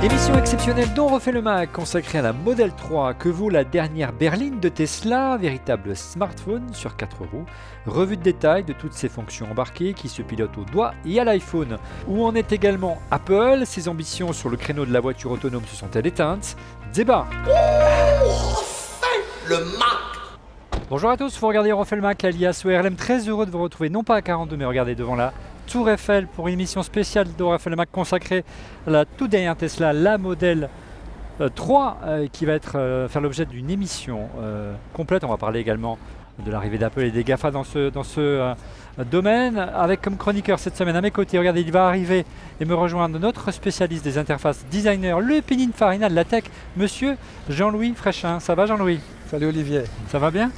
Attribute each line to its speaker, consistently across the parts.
Speaker 1: Émission exceptionnelle dont refait le Mac consacrée à la Model 3 que vaut la dernière berline de Tesla, véritable smartphone sur 4 roues. Revue de détail de toutes ses fonctions embarquées qui se pilotent au doigt et à l'iPhone. Où en est également Apple, ses ambitions sur le créneau de la voiture autonome se sont-elles éteintes? Débat.
Speaker 2: Le Mac.
Speaker 1: Bonjour à tous, vous regardez Refait le Mac alias ORLM, très heureux de vous retrouver non pas à 42 mais regardez devant la Tour Eiffel pour une émission spéciale de Refait le Mac consacrée à la toute dernière Tesla, la Model 3 qui va être faire l'objet d'une émission complète. On va parler également de l'arrivée d'Apple et des GAFA dans ce domaine, avec comme chroniqueur cette semaine à mes côtés, regardez, il va arriver et me rejoindre notre spécialiste des interfaces, designer, le Pininfarina de la tech, monsieur Jean-Louis Fréchin. Ça va Jean-Louis?
Speaker 3: Salut Olivier.
Speaker 1: Ça va bien?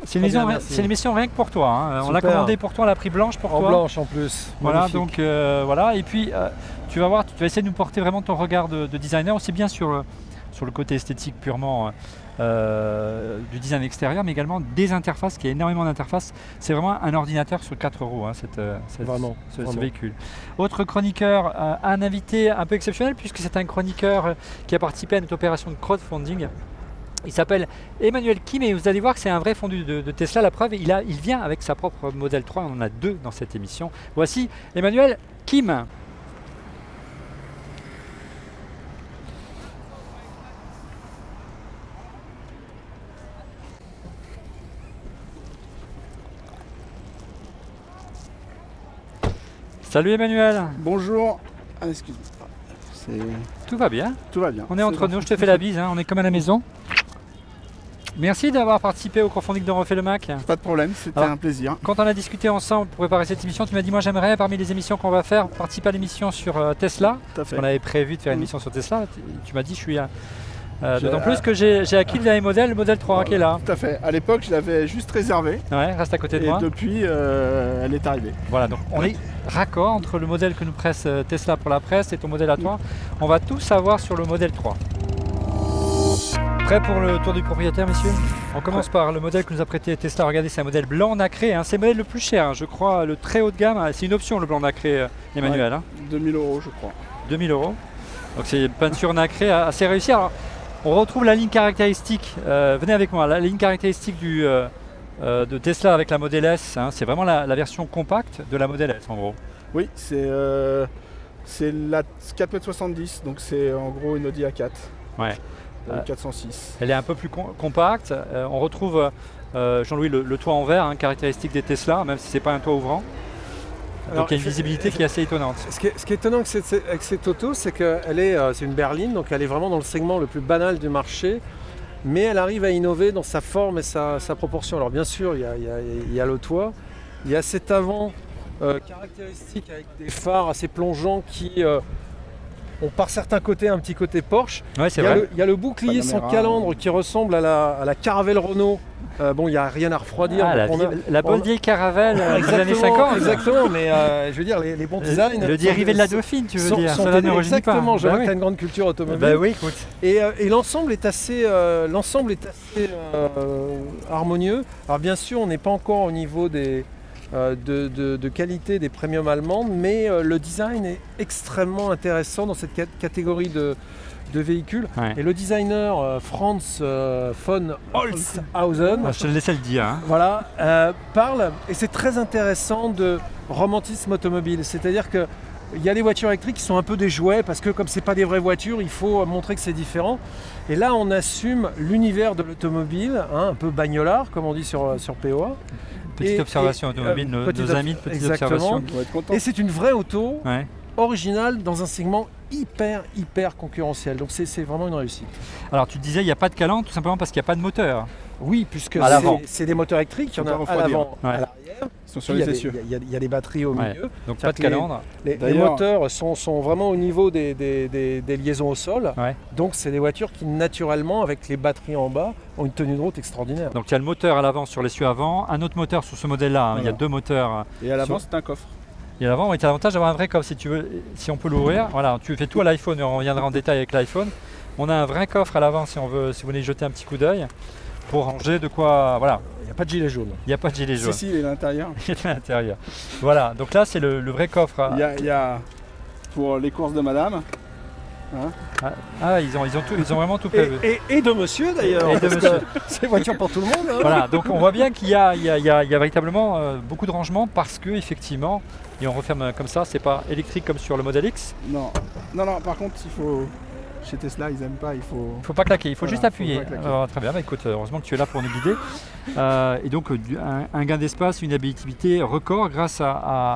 Speaker 1: C'est une émission rien que pour toi, hein. On l'a commandé pour toi, on l'a pris blanche pour toi.
Speaker 3: En blanche en plus.
Speaker 1: Voilà,
Speaker 3: magnifique.
Speaker 1: donc voilà, et puis tu vas voir, tu vas essayer de nous porter vraiment ton regard de designer, aussi bien sur le côté esthétique purement du design extérieur, mais également des interfaces, qui a énormément d'interfaces. C'est vraiment un ordinateur sur 4 roues, hein, ce véhicule. Autre chroniqueur, un invité un peu exceptionnel, puisque c'est un chroniqueur qui a participé à notre opération de crowdfunding. Il s'appelle Emmanuel Kim et vous allez voir que c'est un vrai fondu de Tesla. La preuve, il vient avec sa propre Model 3. On en a deux dans cette émission. Voici Emmanuel Kim. Salut Emmanuel.
Speaker 4: Bonjour. Ah, excuse-moi.
Speaker 1: Tout va bien.
Speaker 4: Tout va bien.
Speaker 1: On est entre nous, je te fais la bise, hein. On est comme à la maison. Merci d'avoir participé au crowdfunding de Refait le Mac.
Speaker 4: Pas de problème, c'était un plaisir.
Speaker 1: Quand on a discuté ensemble pour préparer cette émission, tu m'as dit moi j'aimerais parmi les émissions qu'on va faire participer à l'émission sur Tesla.
Speaker 4: Tout à fait.
Speaker 1: On avait prévu de faire une émission sur Tesla. Tu m'as dit je suis d'autant plus que j'ai acquis le dernier modèle, le Model 3 qui est là.
Speaker 4: Tout à fait. À l'époque, je l'avais juste réservé.
Speaker 1: Ouais, reste à côté de
Speaker 4: et
Speaker 1: moi.
Speaker 4: depuis, elle est arrivée.
Speaker 1: Voilà, donc on est raccord entre le modèle que nous presse Tesla pour la presse et ton modèle à toi. On va tout savoir sur le Model 3. Prêt pour le tour du propriétaire, messieurs? On commence par le modèle que nous a prêté Tesla. Regardez, c'est un modèle blanc nacré, hein. C'est le modèle le plus cher, hein. Je crois, le très haut de gamme. C'est une option, le blanc nacré, Emmanuel.
Speaker 4: Ouais,
Speaker 1: hein.
Speaker 4: 2000 €, je crois.
Speaker 1: 2000 €. Donc c'est une peinture nacrée assez réussie. Alors, on retrouve la ligne caractéristique. Venez avec moi, la ligne caractéristique de Tesla avec la Model S. Hein. C'est vraiment la version compacte de la Model S, en gros.
Speaker 4: Oui, c'est la 4,70 m, donc c'est en gros une Audi A4.
Speaker 1: Ouais.
Speaker 4: 406.
Speaker 1: Elle est un peu plus compacte. On retrouve, Jean-Louis, le toit en verre, hein, caractéristique des Tesla, même si ce n'est pas un toit ouvrant. Donc il y a une visibilité qui est assez étonnante.
Speaker 3: Ce qui est étonnant avec cette auto, c'est qu'elle c'est une berline, donc elle est vraiment dans le segment le plus banal du marché, mais elle arrive à innover dans sa forme et sa proportion. Alors bien sûr, il y a le toit, il y a cet avant caractéristique avec des phares assez plongeants qui ont par certains côtés un petit côté Porsche.
Speaker 1: Ouais, c'est vrai.
Speaker 3: Il y a le bouclier sans calandre qui ressemble à la Caravelle Renault. Bon, il n'y a rien à refroidir.
Speaker 1: La bonne vieille Caravelle des années 50.
Speaker 3: Exactement, mais je veux dire, les bons designs.
Speaker 1: Le dérivé de la Dauphine, tu veux dire.
Speaker 3: Cela ne réunit pas. Exactement, je vois que tu as une grande culture automobile.
Speaker 1: Bah oui, écoute.
Speaker 3: Et l'ensemble est assez, harmonieux. Alors bien sûr, on n'est pas encore au niveau de qualité des premiums allemandes, mais le design est extrêmement intéressant dans cette catégorie de véhicules.
Speaker 1: Ouais.
Speaker 3: Et le designer Franz von Holzhausen,
Speaker 1: Je te laissais le dire. Hein.
Speaker 3: voilà, parle, et c'est très intéressant, de romantisme automobile. C'est-à-dire que il y a des voitures électriques qui sont un peu des jouets, parce que comme c'est pas des vraies voitures, il faut montrer que c'est différent. Et là, on assume l'univers de l'automobile, hein, un peu bagnolard, comme on dit sur POA.
Speaker 1: Petite observation automobile, nos amis de petite observation.
Speaker 4: On va être content.
Speaker 3: Et c'est une vraie auto
Speaker 1: Ouais.
Speaker 3: originale dans un segment hyper concurrentiel. Donc c'est vraiment une réussite.
Speaker 1: Alors tu disais il n'y a pas de calandre tout simplement parce qu'il n'y a pas de moteur.
Speaker 3: Oui, puisque
Speaker 1: À l'avant.
Speaker 3: c'est des moteurs électriques, il y en a à
Speaker 4: refroidir.
Speaker 3: l'avant,
Speaker 1: Ouais.
Speaker 3: à l'arrière.
Speaker 4: Ils sont sur
Speaker 3: Il y
Speaker 4: les
Speaker 3: a
Speaker 4: essieux.
Speaker 3: il y a des batteries au
Speaker 1: Ouais.
Speaker 3: milieu.
Speaker 1: Donc pas de
Speaker 3: C'est-à-dire que
Speaker 1: calandre.
Speaker 3: Les
Speaker 4: D'ailleurs-
Speaker 3: moteurs sont vraiment au niveau des liaisons au sol.
Speaker 1: Ouais.
Speaker 3: Donc c'est des voitures qui naturellement, avec les batteries en bas, ont une tenue de route extraordinaire.
Speaker 1: Donc il y a le moteur à l'avant sur l'essieu avant, un autre moteur sur ce modèle-là. Hein. Il y a
Speaker 4: Voilà.
Speaker 1: deux moteurs.
Speaker 4: Et à l'avant, c'est un coffre.
Speaker 1: Et à l'avant, tu as l'avantage d'avoir un vrai coffre si tu veux, si on peut l'ouvrir. Voilà, tu fais tout à l'iPhone, on reviendra en détail avec l'iPhone. On a un vrai coffre à l'avant si vous voulez y jeter un petit coup d'œil pour ranger de quoi. Voilà,
Speaker 3: Il n'y a pas de gilet jaune.
Speaker 1: il n'y a pas de gilet jaune.
Speaker 4: Si, il est à l'intérieur.
Speaker 1: Il est à l'intérieur. Voilà, donc là c'est le vrai coffre.
Speaker 4: Il y a pour les courses de madame.
Speaker 1: Ils ont vraiment tout prévu.
Speaker 3: Et de monsieur d'ailleurs.
Speaker 1: Et de
Speaker 3: parce
Speaker 1: monsieur.
Speaker 3: que c'est voiture pour tout le monde. Hein.
Speaker 1: Voilà, donc on voit bien qu'il y a véritablement beaucoup de rangements parce que effectivement, et on referme comme ça, c'est pas électrique comme sur le Model X.
Speaker 4: Non, par contre, il faut. Chez Tesla, ils aiment pas, il faut.
Speaker 1: Il faut pas claquer, il faut juste appuyer.
Speaker 4: faut pas claquer.
Speaker 1: Alors, très bien, écoute, heureusement que tu es là pour nous guider. Et donc un gain d'espace, une habitabilité record grâce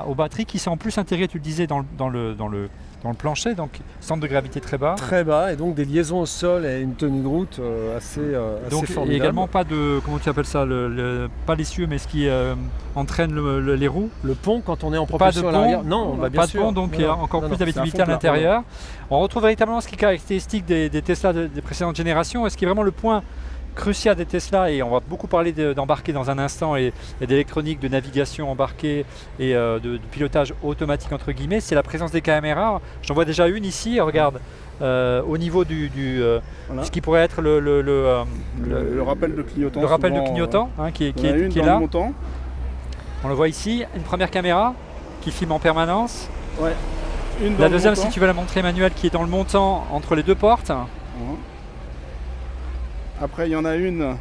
Speaker 1: aux batteries qui sont en plus intégrées, tu le disais, dans le plancher, donc centre de gravité très bas.
Speaker 3: Très bas, et donc des liaisons au sol et une tenue de route assez
Speaker 1: Donc
Speaker 3: formidable.
Speaker 1: et également pas de, comment tu appelles ça, pas l'essieu, mais ce qui entraîne les roues.
Speaker 3: Le pont quand on est en
Speaker 1: Pas de
Speaker 3: propulsion à
Speaker 1: pont,
Speaker 3: l'arrière. Non, bah, bien
Speaker 1: pas de
Speaker 3: sûr.
Speaker 1: pont, donc il y a encore plus d'habitabilité
Speaker 4: c'est un
Speaker 1: à
Speaker 4: fond
Speaker 1: l'intérieur. On retrouve véritablement ce qui est caractéristique des Tesla des précédentes générations, et ce qui est vraiment le point crucial des Tesla, et on va beaucoup parler d'embarquer dans un instant, et d'électronique, de navigation embarquée et de pilotage automatique entre guillemets, c'est la présence des caméras. J'en vois déjà une ici, regarde, au niveau
Speaker 4: Voilà.
Speaker 1: ce qui pourrait être
Speaker 4: Le rappel de clignotant.
Speaker 1: le rappel de
Speaker 4: souvent,
Speaker 1: clignotant qui
Speaker 4: il y en a une
Speaker 1: est
Speaker 4: dans
Speaker 1: là.
Speaker 4: le montant.
Speaker 1: On le voit ici, une première caméra qui filme en permanence.
Speaker 4: Ouais. Une dans
Speaker 1: La
Speaker 4: le
Speaker 1: deuxième,
Speaker 4: montant.
Speaker 1: si tu veux la montrer, Emmanuel, qui est dans le montant entre les deux portes.
Speaker 4: Voilà. Après, il y en a une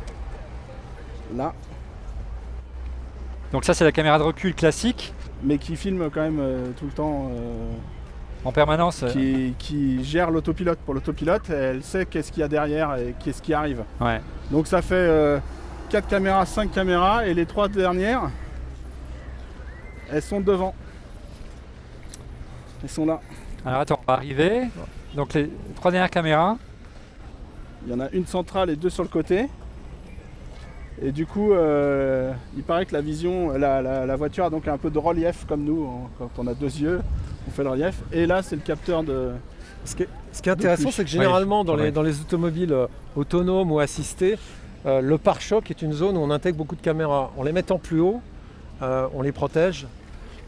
Speaker 4: là,
Speaker 1: Donc ça, c'est la caméra de recul classique,
Speaker 4: mais qui filme quand même tout le temps,
Speaker 1: en permanence.
Speaker 4: qui gère l'autopilote. Pour l'autopilote, elle sait qu'est-ce qu'il y a derrière et qu'est-ce qui arrive.
Speaker 1: Ouais.
Speaker 4: Donc ça fait 4 caméras, 5 caméras, et les 3 dernières, elles sont devant. Elles sont là.
Speaker 1: Alors attends, on va arriver. Donc les 3 dernières caméras.
Speaker 4: Il y en a une centrale et 2 sur le côté. Et du coup, il paraît que la vision, la voiture a donc un peu de relief comme nous, quand on a 2 yeux, on fait le relief. Et là, c'est le capteur de.
Speaker 3: Ce qui est intéressant,
Speaker 4: plus.
Speaker 3: c'est que généralement
Speaker 1: Oui.
Speaker 3: dans les automobiles autonomes ou assistées, le pare-choc est une zone où on intègre beaucoup de caméras. En les mettant plus haut, on les protège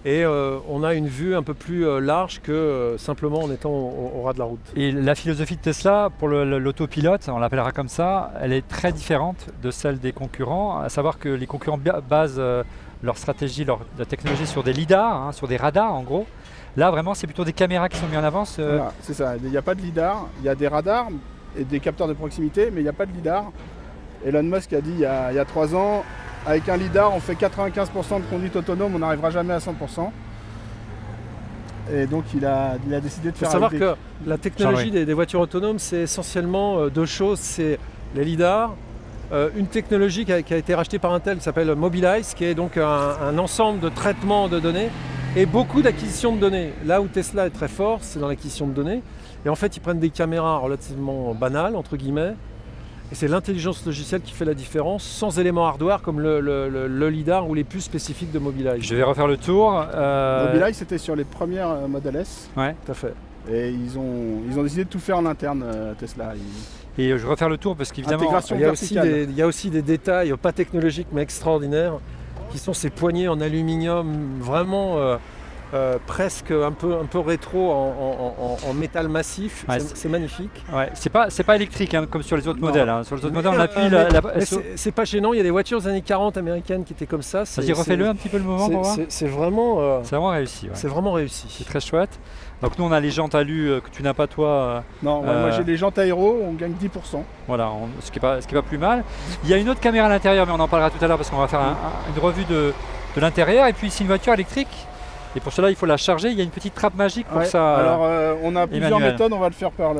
Speaker 3: et on a une vue un peu plus large que simplement en étant au ras de la route.
Speaker 1: Et la philosophie de Tesla pour l'autopilote, on l'appellera comme ça, elle est très différente de celle des concurrents. À savoir que les concurrents basent leur stratégie, la technologie sur des lidars, sur des radars en gros. Là vraiment c'est plutôt des caméras qui sont mises en avance.
Speaker 4: Voilà, c'est ça. Il n'y a pas de lidar, il y a des radars et des capteurs de proximité, mais il n'y a pas de lidar. Elon Musk a dit il y a 3 ans, avec un lidar, on fait 95% de conduite autonome, on n'arrivera jamais à 100%. Et donc il a décidé de
Speaker 3: Il faut
Speaker 4: faire.
Speaker 3: savoir
Speaker 4: avec
Speaker 3: que la technologie
Speaker 1: Jean-Louis.
Speaker 3: des voitures autonomes, c'est essentiellement 2 choses. C'est les lidars, une technologie qui a été rachetée par Intel qui s'appelle Mobileye, qui est donc un ensemble de traitements de données et beaucoup d'acquisition de données. Là où Tesla est très fort, c'est dans l'acquisition de données. Et en fait, ils prennent des caméras relativement banales, entre guillemets, et c'est l'intelligence logicielle qui fait la différence, sans éléments hardware comme le lidar ou les puces spécifiques de Mobileye.
Speaker 1: Je vais refaire le tour.
Speaker 4: Mobileye, c'était sur les premières Model S.
Speaker 1: Ouais.
Speaker 3: Tout à fait.
Speaker 4: Et ils ont décidé de tout faire en interne, Tesla.
Speaker 1: Et je vais refaire le tour parce qu'évidemment,
Speaker 4: Intégration.
Speaker 3: Il y a aussi des détails, pas technologiques mais extraordinaires, qui sont ces poignées en aluminium vraiment presque un peu rétro en métal massif.
Speaker 1: Ouais,
Speaker 3: c'est magnifique.
Speaker 1: ouais, c'est pas électrique comme sur les autres
Speaker 4: Non.
Speaker 1: modèles. Sur les autres modèles, on
Speaker 3: Mais,
Speaker 1: appuie
Speaker 3: mais c'est pas gênant, il y a des voitures des années 40 américaines qui étaient comme ça.
Speaker 1: Vas-y, refais-le un petit peu le mouvement pour voir.
Speaker 3: C'est vraiment,
Speaker 1: C'est vraiment réussi. Ouais.
Speaker 3: c'est vraiment réussi.
Speaker 1: C'est très chouette. Donc nous on a les jantes alu que tu n'as pas toi.
Speaker 4: Non, moi j'ai les jantes aéro, on gagne 10%.
Speaker 1: Voilà, ce qui est pas plus mal. Il y a une autre caméra à l'intérieur, mais on en parlera tout à l'heure parce qu'on va faire une revue de l'intérieur. Et puis c'est une voiture électrique. Et pour cela il faut la charger. Il y a une petite trappe magique pour
Speaker 4: Ouais,
Speaker 1: ça.
Speaker 4: alors on a plusieurs
Speaker 1: Emmanuel.
Speaker 4: méthodes, on va le faire par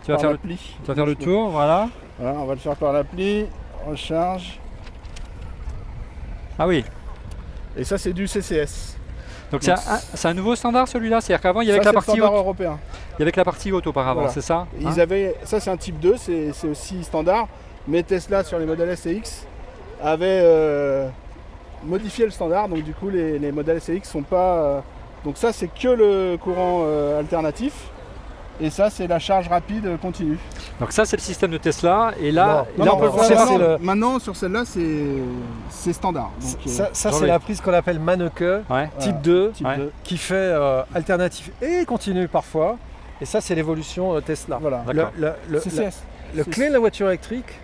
Speaker 1: Tu vas faire
Speaker 4: l'appli.
Speaker 1: Tu vas faire le tour, voilà.
Speaker 4: Voilà, on va le faire par l'appli, recharge.
Speaker 1: Ah oui.
Speaker 4: Et ça c'est du CCS.
Speaker 1: Donc c'est un nouveau standard celui-là. C'est-à-dire qu'avant il y avait
Speaker 4: Ça,
Speaker 1: que la
Speaker 4: c'est
Speaker 1: partie
Speaker 4: le standard
Speaker 1: haute.
Speaker 4: européen.
Speaker 1: Il y avait que la partie haute auparavant,
Speaker 4: Voilà.
Speaker 1: c'est ça
Speaker 4: Ils avaient, ça c'est un type 2, c'est aussi standard, mais Tesla sur les modèles S et X avait modifié le standard, donc du coup les modèles S et X sont pas... donc ça c'est que le courant alternatif, et ça c'est la charge rapide continue.
Speaker 1: Donc ça c'est le système de Tesla. Et là,
Speaker 3: Non,
Speaker 1: là
Speaker 3: non,
Speaker 1: on peut
Speaker 3: non,
Speaker 1: penser
Speaker 3: ça,
Speaker 1: voir-
Speaker 3: c'est le-
Speaker 4: Maintenant sur celle-là c'est standard. Donc,
Speaker 3: Ça c'est
Speaker 1: Jean-Louis.
Speaker 3: la prise qu'on appelle Manneke,
Speaker 1: Ouais.
Speaker 3: type 2,
Speaker 4: type
Speaker 1: Ouais.
Speaker 4: 2.
Speaker 3: qui fait alternatif et continue parfois. Et ça c'est l'évolution Tesla.
Speaker 4: Voilà.
Speaker 1: D'accord.
Speaker 3: Le
Speaker 4: CCS.
Speaker 3: clé de la voiture électrique,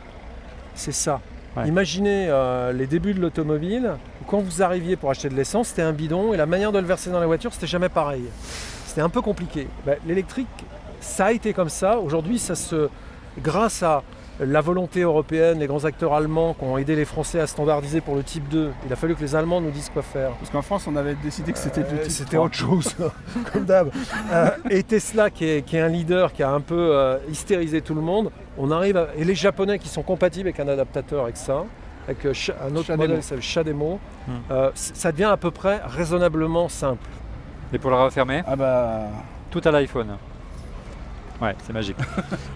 Speaker 3: c'est ça.
Speaker 1: Ouais.
Speaker 3: Imaginez les débuts de l'automobile, où quand vous arriviez pour acheter de l'essence, c'était un bidon, et la manière de le verser dans la voiture, c'était jamais pareil. C'était un peu compliqué. L'électrique ça a été comme ça. Aujourd'hui, grâce à la volonté européenne, les grands acteurs allemands qui ont aidé les Français à standardiser pour le type 2, il a fallu que les Allemands nous disent quoi faire.
Speaker 4: Parce qu'en France, on avait décidé que c'était le type
Speaker 3: C'était
Speaker 4: 3.
Speaker 3: autre chose, comme d'hab. Et Tesla, qui est un leader, qui a un peu hystérisé tout le monde, et les Japonais qui sont compatibles avec un adaptateur avec ça, avec un autre
Speaker 4: Shademo.
Speaker 3: modèle qui s'appelle Shademo, ça devient à peu près raisonnablement simple.
Speaker 1: Et pour le refermer,
Speaker 4: Ah bah,
Speaker 1: tout à l'iPhone. Ouais, c'est magique.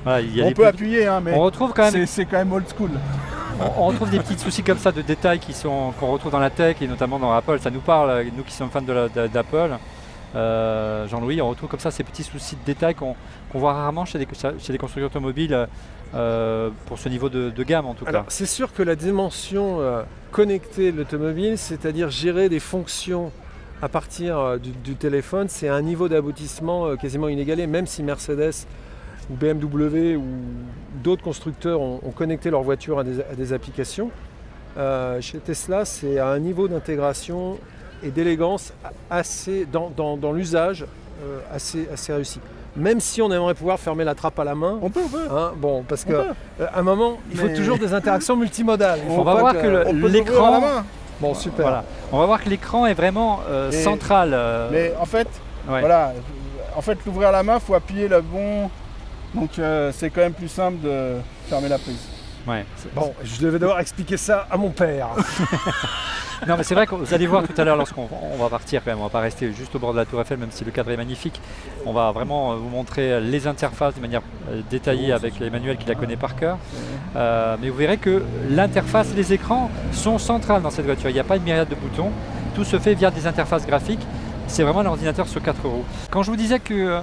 Speaker 1: Voilà, il y a
Speaker 4: on
Speaker 1: les
Speaker 4: peut
Speaker 1: petits-
Speaker 4: appuyer, hein, mais
Speaker 1: On retrouve quand même,
Speaker 4: c'est quand même old school.
Speaker 1: on retrouve des petits soucis comme ça de détails qu'on retrouve dans la tech et notamment dans Apple. Ça nous parle, nous qui sommes fans d'Apple. Jean-Louis, on retrouve comme ça ces petits soucis de détails qu'on voit rarement chez les constructeurs automobiles pour ce niveau de gamme en tout cas.
Speaker 3: Alors, c'est sûr que la dimension connectée de l'automobile, c'est-à-dire gérer des fonctions à partir du téléphone, c'est un niveau d'aboutissement quasiment inégalé, même si Mercedes ou BMW ou d'autres constructeurs ont connecté leur voiture à des applications. Chez Tesla, c'est à un niveau d'intégration et d'élégance dans l'usage assez réussi. Même si on aimerait pouvoir fermer la trappe à la main,
Speaker 4: On peut.
Speaker 3: hein, bon, parce
Speaker 4: On
Speaker 3: qu'à
Speaker 4: peut.
Speaker 3: un moment, il faut
Speaker 4: Mais-
Speaker 3: toujours des interactions multimodales. Il faut
Speaker 1: On va
Speaker 3: pas
Speaker 1: voir que
Speaker 4: On peut
Speaker 1: l'écran-
Speaker 4: l'ouvrir à la main.
Speaker 3: Bon, super.
Speaker 1: Voilà. On va voir que l'écran est vraiment
Speaker 4: Et-
Speaker 1: central.
Speaker 4: Mais en fait,
Speaker 1: Ouais.
Speaker 4: voilà, en fait, l'ouvrir à la main, il faut appuyer le bon. Donc c'est quand même plus simple de fermer la prise.
Speaker 1: Ouais.
Speaker 3: Bon, je devais devoir expliquer ça à mon père.
Speaker 1: Non mais c'est vrai que vous allez voir tout à l'heure lorsqu'on va partir quand même, on va pas rester juste au bord de la Tour Eiffel même si le cadre est magnifique. On va vraiment vous montrer les interfaces de manière détaillée avec Emmanuel qui la connaît par cœur. Mais vous verrez que l'interface et les écrans sont centrales dans cette voiture. Il n'y a pas une myriade de boutons. Tout se fait via des interfaces graphiques. C'est vraiment un ordinateur sur 4 roues. Quand je vous disais que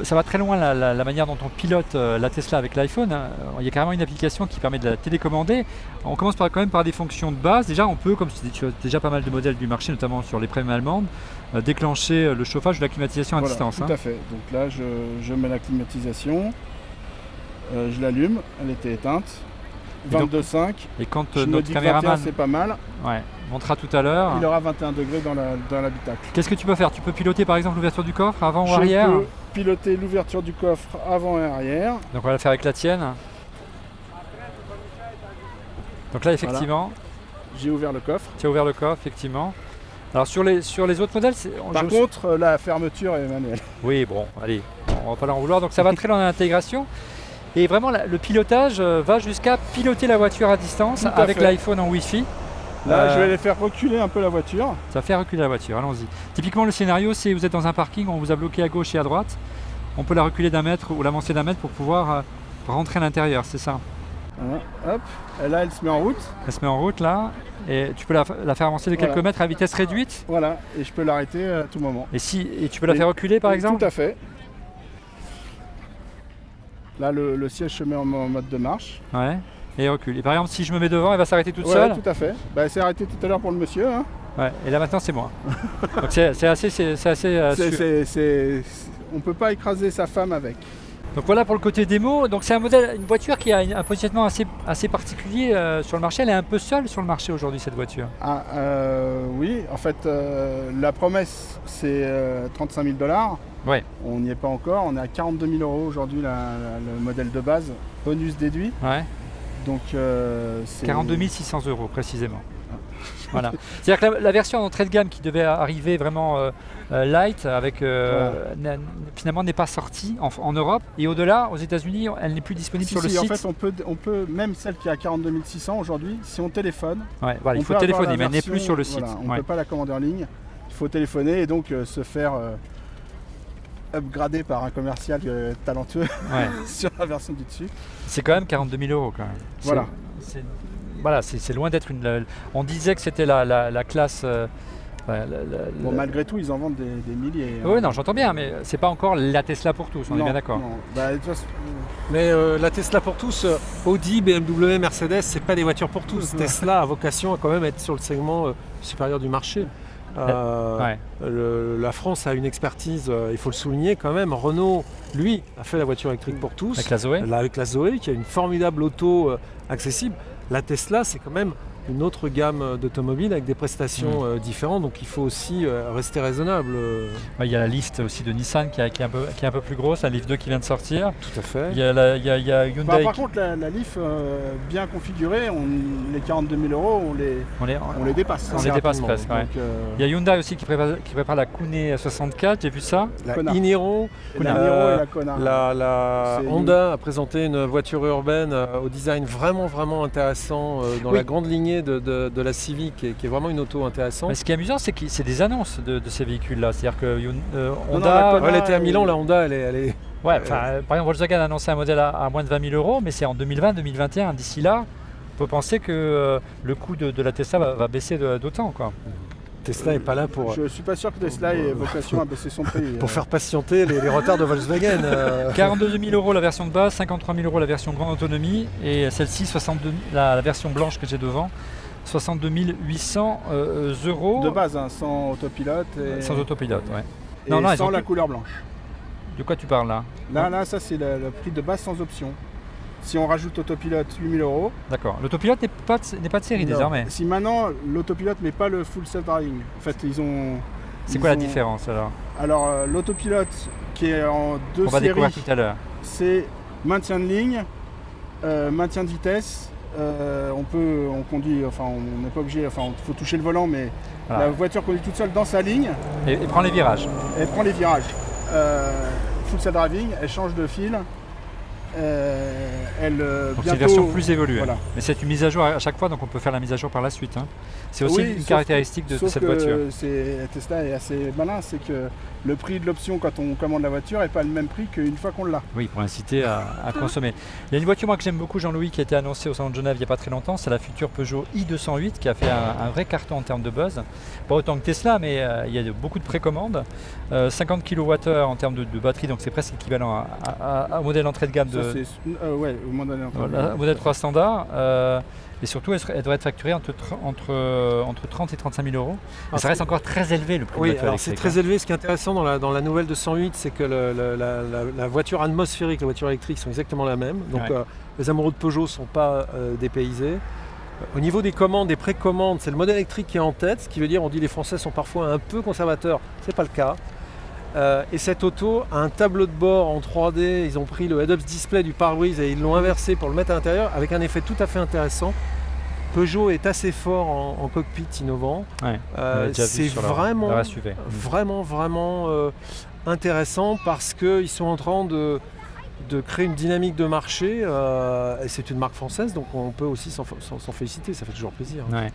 Speaker 1: ça va très loin la manière dont on pilote la Tesla avec l'iPhone, hein, il y a carrément une application qui permet de la télécommander. On commence quand même par des fonctions de base. Déjà, on peut, comme tu as déjà pas mal de modèles du marché, notamment sur les premium allemandes, déclencher le chauffage ou la climatisation à
Speaker 4: Voilà,
Speaker 1: distance.
Speaker 4: tout à fait. Donc là, je mets la climatisation, je l'allume, elle était éteinte.
Speaker 1: Et donc,
Speaker 4: 22,5.
Speaker 1: Et quand
Speaker 4: Je me
Speaker 1: notre
Speaker 4: dis que 21,
Speaker 1: caméraman
Speaker 4: c'est pas mal.
Speaker 1: montera tout à l'heure,
Speaker 4: Il aura 21 degrés dans l'habitacle.
Speaker 1: qu'est-ce que tu peux faire? Tu peux piloter par exemple l'ouverture du coffre avant ou
Speaker 4: Je
Speaker 1: arrière.
Speaker 4: peux piloter l'ouverture du coffre avant et arrière.
Speaker 1: Donc on va le faire avec la tienne. Donc là effectivement,
Speaker 4: J'ai ouvert le coffre.
Speaker 1: tu as ouvert le coffre effectivement. Alors sur les autres modèles,
Speaker 4: Par contre, la fermeture est manuelle.
Speaker 1: oui bon, allez, on va pas l'en vouloir. Donc ça va très loin dans l'intégration. Et vraiment le pilotage va jusqu'à piloter la voiture à distance
Speaker 4: Tout à
Speaker 1: avec
Speaker 4: fait.
Speaker 1: l'iPhone en Wi-Fi.
Speaker 4: Là, je vais les faire reculer un peu la voiture.
Speaker 1: Ça fait reculer la voiture, allons-y. Typiquement le scénario, c'est vous êtes dans un parking, on vous a bloqué à gauche et à droite. On peut la reculer d'un mètre ou l'avancer d'un mètre pour pouvoir rentrer à l'intérieur, c'est ça.
Speaker 4: Voilà, hop. Et là, elle se met en route.
Speaker 1: Elle se met en route là, et tu peux la faire avancer de quelques
Speaker 4: Voilà.
Speaker 1: mètres à vitesse réduite.
Speaker 4: Voilà. Et je peux l'arrêter à tout moment.
Speaker 1: Et tu peux la faire reculer par exemple.
Speaker 4: Tout à fait. Là, le siège se met en mode de marche.
Speaker 1: Ouais. Et recule. Et par exemple, si je me mets devant, elle va s'arrêter toute
Speaker 4: Ouais,
Speaker 1: seule.
Speaker 4: tout à fait. Bah, elle s'est arrêtée tout à l'heure pour le monsieur. Hein.
Speaker 1: Ouais. Et là maintenant, c'est moi. Donc c'est assez.
Speaker 4: On peut pas écraser sa femme avec.
Speaker 1: Donc voilà pour le côté démo. Donc c'est une voiture qui a un positionnement assez particulier sur le marché. Elle est un peu seule sur le marché aujourd'hui cette voiture.
Speaker 4: Ah, oui, en fait, la promesse, c'est 35 000 $.
Speaker 1: Ouais.
Speaker 4: On n'y est pas encore. On est à 42 000 € aujourd'hui, le modèle de base, bonus déduit.
Speaker 1: Ouais.
Speaker 4: Donc, c'est
Speaker 1: 42 600 € précisément. Voilà. C'est-à-dire que la version d'entrée de gamme qui devait arriver vraiment light, avec finalement n'est pas sortie en Europe. Et au-delà, aux États-Unis, elle n'est plus disponible sur le
Speaker 4: Si,
Speaker 1: site.
Speaker 4: en fait, on peut, même celle qui est à 42 600 aujourd'hui, si on téléphone,
Speaker 1: Ouais, voilà,
Speaker 4: on
Speaker 1: il faut
Speaker 4: peut avoir
Speaker 1: téléphoner,
Speaker 4: la
Speaker 1: mais elle n'est
Speaker 4: version-
Speaker 1: plus sur le site.
Speaker 4: voilà, on ne
Speaker 1: Ouais.
Speaker 4: peut pas la commander en ligne. Il faut téléphoner et donc se faire upgrader par un commercial talentueux
Speaker 1: Ouais.
Speaker 4: sur la version du dessus.
Speaker 1: C'est quand même 42 000 € quand même.
Speaker 4: Voilà.
Speaker 1: Voilà, c'est loin d'être une. On disait que c'était la classe.
Speaker 4: Bon, malgré tout, ils en vendent des milliers.
Speaker 1: Oui, non, j'entends bien, mais c'est pas encore la Tesla pour tous, on est
Speaker 4: Non,
Speaker 1: bien d'accord.
Speaker 4: non. Bah, de toute façon,
Speaker 3: Mais la Tesla pour tous, Audi, BMW, Mercedes, c'est pas des voitures pour tous. Tesla a vocation à quand même être sur le segment supérieur du marché.
Speaker 1: Ouais.
Speaker 3: La France a une expertise, il faut le souligner quand même. Renault, lui, a fait la voiture électrique pour tous.
Speaker 1: Avec la Zoé.
Speaker 3: Là, avec la Zoé, qui a une formidable auto accessible. La Tesla, c'est quand même une autre gamme d'automobiles avec des prestations différentes, donc il faut aussi rester raisonnable.
Speaker 1: Ouais, il y a la Leaf aussi de Nissan qui est un peu plus grosse, la Leaf 2 qui vient de sortir.
Speaker 3: Tout à fait.
Speaker 1: Il y a Hyundai.
Speaker 4: Par contre, la Leaf bien configurée, les 42 000 €, on les dépasse.
Speaker 1: On les dépasse presque. Ouais.
Speaker 4: Donc,
Speaker 1: il y a Hyundai aussi qui prépare la Kune 64, j'ai vu ça.
Speaker 3: La
Speaker 4: Kona.
Speaker 3: Iniro,
Speaker 4: la Niro et la Kona.
Speaker 3: la
Speaker 4: C'est
Speaker 3: Honda a présenté une voiture urbaine au design vraiment intéressant dans la grande lignée de la Civic, qui est vraiment une auto intéressante.
Speaker 1: Mais ce qui est amusant, c'est que c'est des annonces de ces véhicules-là. C'est-à-dire que
Speaker 4: la
Speaker 1: Honda.
Speaker 4: Kona,
Speaker 3: Elle était à Milan, la Honda, elle est
Speaker 1: Ouais, par exemple, Volkswagen a annoncé un modèle à moins de 20 000 €, mais c'est en 2020-2021. D'ici là, on peut penser que le coût de la Tesla va baisser d'autant, quoi.
Speaker 3: Tesla n'est pas là pour
Speaker 4: Je suis pas sûr que Tesla ait vocation à baisser son prix.
Speaker 3: pour faire patienter les retards de Volkswagen.
Speaker 1: 42 000 € la version de base, 53 000 € la version grande autonomie, et celle-ci, la version blanche que j'ai devant, 62 800 €.
Speaker 4: De base, hein, sans autopilote.
Speaker 1: Sans autopilote, ouais.
Speaker 4: Et
Speaker 1: Non, ils
Speaker 4: sans
Speaker 1: ont
Speaker 4: la
Speaker 1: plus-
Speaker 4: couleur blanche.
Speaker 1: De quoi tu parles là?
Speaker 4: Là, ça c'est le prix de base sans option. Si on rajoute autopilote, 8 000 €.
Speaker 1: D'accord. L'autopilote n'est pas de série
Speaker 4: Non.
Speaker 1: désormais.
Speaker 4: Si maintenant l'autopilote met pas le full self-driving. En fait,
Speaker 1: C'est quoi la différence alors?
Speaker 4: Alors l'autopilote qui est en deux
Speaker 1: On va découvrir
Speaker 4: séries,
Speaker 1: tout à l'heure.
Speaker 4: c'est maintien de ligne, maintien de vitesse. On conduit, enfin on n'est pas obligé, enfin il faut toucher le volant, mais
Speaker 1: Voilà.
Speaker 4: la voiture conduit toute seule dans sa ligne.
Speaker 1: Et prends les virages.
Speaker 4: Elle prend les virages. Full self-driving, elle change de fil.
Speaker 1: Donc c'est une version plus évoluée.
Speaker 4: Voilà.
Speaker 1: Mais c'est une mise à jour à chaque fois, donc on peut faire la mise à jour par la suite, hein. C'est aussi
Speaker 4: Oui,
Speaker 1: une
Speaker 4: sauf
Speaker 1: caractéristique de
Speaker 4: Sauf
Speaker 1: cette
Speaker 4: que
Speaker 1: voiture.
Speaker 4: Tesla est assez malin, c'est que le prix de l'option quand on commande la voiture n'est pas le même prix qu'une fois qu'on l'a.
Speaker 1: Oui, pour inciter à consommer. Il y a une voiture moi, que j'aime beaucoup, Jean-Louis, qui a été annoncée au salon de Genève il n'y a pas très longtemps, c'est la future Peugeot i208 qui a fait un vrai carton en termes de buzz. Pas autant que Tesla, mais il y a beaucoup de précommandes. 50 kWh en termes de batterie, donc c'est presque équivalent au modèle entrée de gamme
Speaker 4: Ça, c'est ouais, au modèle
Speaker 1: voilà, modèle 3 standard. Et surtout, elle doit être facturée entre 30 et 35 000 €. Mais ça reste encore très élevé le prix de
Speaker 3: Oui,
Speaker 1: la voiture
Speaker 3: alors c'est
Speaker 1: électrique,
Speaker 3: très élevé. Ce qui est intéressant dans la nouvelle de 108, c'est que la voiture atmosphérique et la voiture électrique sont exactement la même. Donc
Speaker 1: Ouais.
Speaker 3: les amoureux de Peugeot ne sont pas dépaysés. Au niveau des commandes, des précommandes, c'est le modèle électrique qui est en tête, ce qui veut dire, on dit les Français sont parfois un peu conservateurs. C'est pas le cas. Et cette auto a un tableau de bord en 3D. Ils ont pris le head-up display du pare-brise et ils l'ont inversé pour le mettre à l'intérieur avec un effet tout à fait intéressant. Peugeot est assez fort en cockpit innovant.
Speaker 1: Ouais, on l'a déjà vu
Speaker 3: C'est
Speaker 1: sur
Speaker 3: vraiment,
Speaker 1: leur SUV.
Speaker 3: vraiment intéressant parce qu'ils sont en train de créer une dynamique de marché. Et c'est une marque française, donc on peut aussi s'en féliciter. Ça fait toujours plaisir.
Speaker 1: Ouais.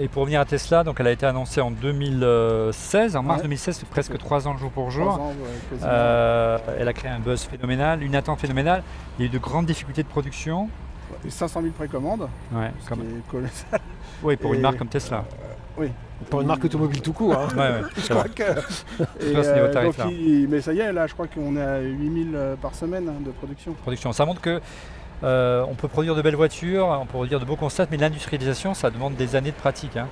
Speaker 1: Et pour revenir à Tesla, donc elle a été annoncée en 2016, en mars
Speaker 4: Ouais.
Speaker 1: 2016, c'est presque 3 ans jour pour jour.
Speaker 4: 3 ans, ouais, quasiment.
Speaker 1: Elle a créé un buzz phénoménal, une attente phénoménale. Il y a eu de grandes difficultés de production.
Speaker 4: Et 500 000 précommandes,
Speaker 1: Ouais,
Speaker 4: ce qui est colossal.
Speaker 1: oui, pour une
Speaker 4: Et-
Speaker 1: marque comme Tesla.
Speaker 4: Oui.
Speaker 3: Pour une marque automobile tout court. Hein.
Speaker 1: Ouais,
Speaker 3: Je
Speaker 1: c'est
Speaker 3: crois
Speaker 1: vrai.
Speaker 3: que
Speaker 4: Et,
Speaker 1: vois ce niveau
Speaker 4: donc,
Speaker 1: tarif-là.
Speaker 4: mais ça y est, là je crois qu'on est à 8000 par semaine de production.
Speaker 1: Production. Ça montre que on peut produire de belles voitures, on peut produire de beaux concepts, mais l'industrialisation, ça demande des années de pratique, hein.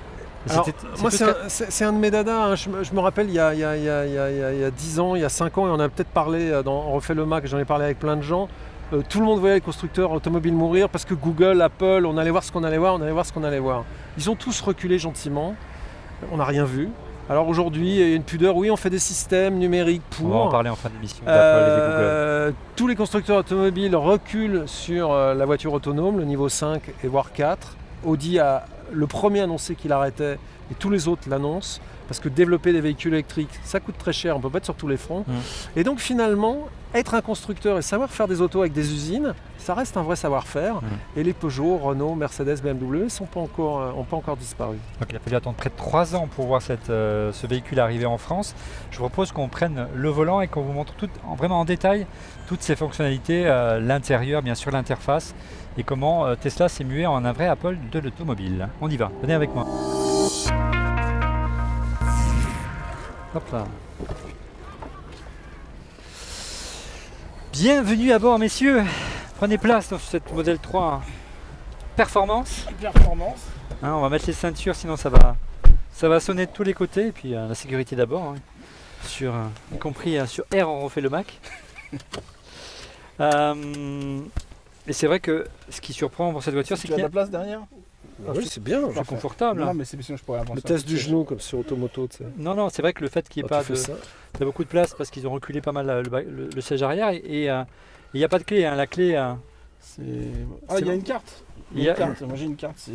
Speaker 1: Et
Speaker 3: Alors,
Speaker 1: c'est
Speaker 3: moi,
Speaker 1: tout
Speaker 3: c'est un de mes dadas. Hein. Je me rappelle, il y a 10 ans, il y a 5 ans, et on a peut-être parlé, on refait le Mac, j'en ai parlé avec plein de gens. Tout le monde voyait les constructeurs automobiles mourir parce que Google, Apple, on allait voir ce qu'on allait voir, on allait voir ce qu'on allait voir. Ils ont tous reculé gentiment. On n'a rien vu. Alors aujourd'hui, il y a une pudeur. Oui, on fait des systèmes numériques
Speaker 1: On va en
Speaker 3: pour.
Speaker 1: parler en fin d'émission d'Apple et de Google.
Speaker 3: Tous les constructeurs automobiles reculent sur la voiture autonome, le niveau 5 et voire 4. Audi a le premier annoncé qu'il arrêtait et tous les autres l'annoncent parce que développer des véhicules électriques, ça coûte très cher, on ne peut pas être sur tous les fronts. Et donc finalement, être un constructeur et savoir faire des autos avec des usines, ça reste un vrai savoir-faire. Et les Peugeot, Renault, Mercedes, BMW n'ont pas encore disparu.
Speaker 1: Donc il a fallu attendre près de 3 ans pour voir ce véhicule arriver en France. Je vous propose qu'on prenne le volant et qu'on vous montre vraiment en détail toutes ces fonctionnalités, l'intérieur, bien sûr l'interface, et comment Tesla s'est mué en un vrai Apple de l'automobile. On y va, venez avec moi. Hop là. Bienvenue à bord, messieurs. Prenez place dans cette modèle 3 Performance.
Speaker 4: Performance.
Speaker 1: Hein, on va mettre les ceintures, sinon ça va sonner de tous les côtés. Et puis la sécurité d'abord, hein. Y compris sur R, on refait le Mac. Et c'est vrai que ce qui surprend pour cette voiture, c'est
Speaker 4: Tu as
Speaker 1: qu'il
Speaker 4: de
Speaker 1: y
Speaker 4: la
Speaker 1: a...
Speaker 4: place derrière?
Speaker 3: Oui, c'est bien.
Speaker 1: plus confortable.
Speaker 4: Non, mais c'est sinon je pourrais avancer.
Speaker 3: Le test du genou, comme sur Automoto, tu sais.
Speaker 1: Non, c'est vrai que le fait qu'il n'y ait
Speaker 3: Quand
Speaker 1: pas
Speaker 3: tu fais
Speaker 1: de...
Speaker 3: ça.
Speaker 1: T'as beaucoup de place parce qu'ils ont reculé pas mal le siège arrière et il n'y a pas de clé. Hein. La clé,
Speaker 4: C'est... Ah, il y a une carte.
Speaker 1: Il y a-
Speaker 4: Moi j'ai une carte. C'est...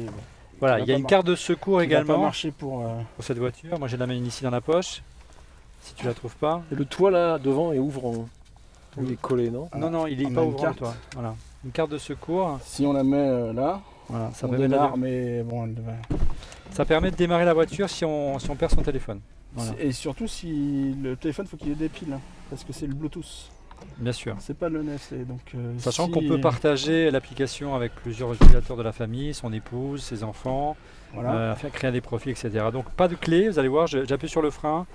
Speaker 1: voilà,
Speaker 4: Ça
Speaker 1: il y a
Speaker 4: va
Speaker 1: une
Speaker 4: pas
Speaker 1: carte de secours
Speaker 4: Ça va pas
Speaker 1: également
Speaker 4: marcher pour...
Speaker 1: pour cette voiture. Moi j'ai la mienne ici dans la poche. Si tu la trouves pas.
Speaker 3: Et le toit là devant est ouvrant. Il est collé, non?
Speaker 4: Ah,
Speaker 1: Non, il
Speaker 4: on
Speaker 1: est
Speaker 4: a
Speaker 1: pas
Speaker 4: une
Speaker 1: ouvrant
Speaker 4: carte.
Speaker 1: toi. Voilà. Une carte de secours.
Speaker 4: Si on la met là,
Speaker 1: Voilà, ça
Speaker 4: on
Speaker 1: permet,
Speaker 4: démarre, mais bon,
Speaker 1: ça permet de démarrer la voiture si on perd son téléphone. Voilà.
Speaker 4: Et surtout si le téléphone, faut qu'il ait des piles, hein, parce que c'est le Bluetooth.
Speaker 1: Bien sûr.
Speaker 4: C'est pas le NFC, donc.
Speaker 1: Sachant
Speaker 4: si-
Speaker 1: qu'on peut partager l'application avec plusieurs utilisateurs de la famille, son épouse, ses enfants,
Speaker 4: Voilà.
Speaker 1: faire créer des profils, etc. Donc pas de clé, vous allez voir, j'appuie sur le frein,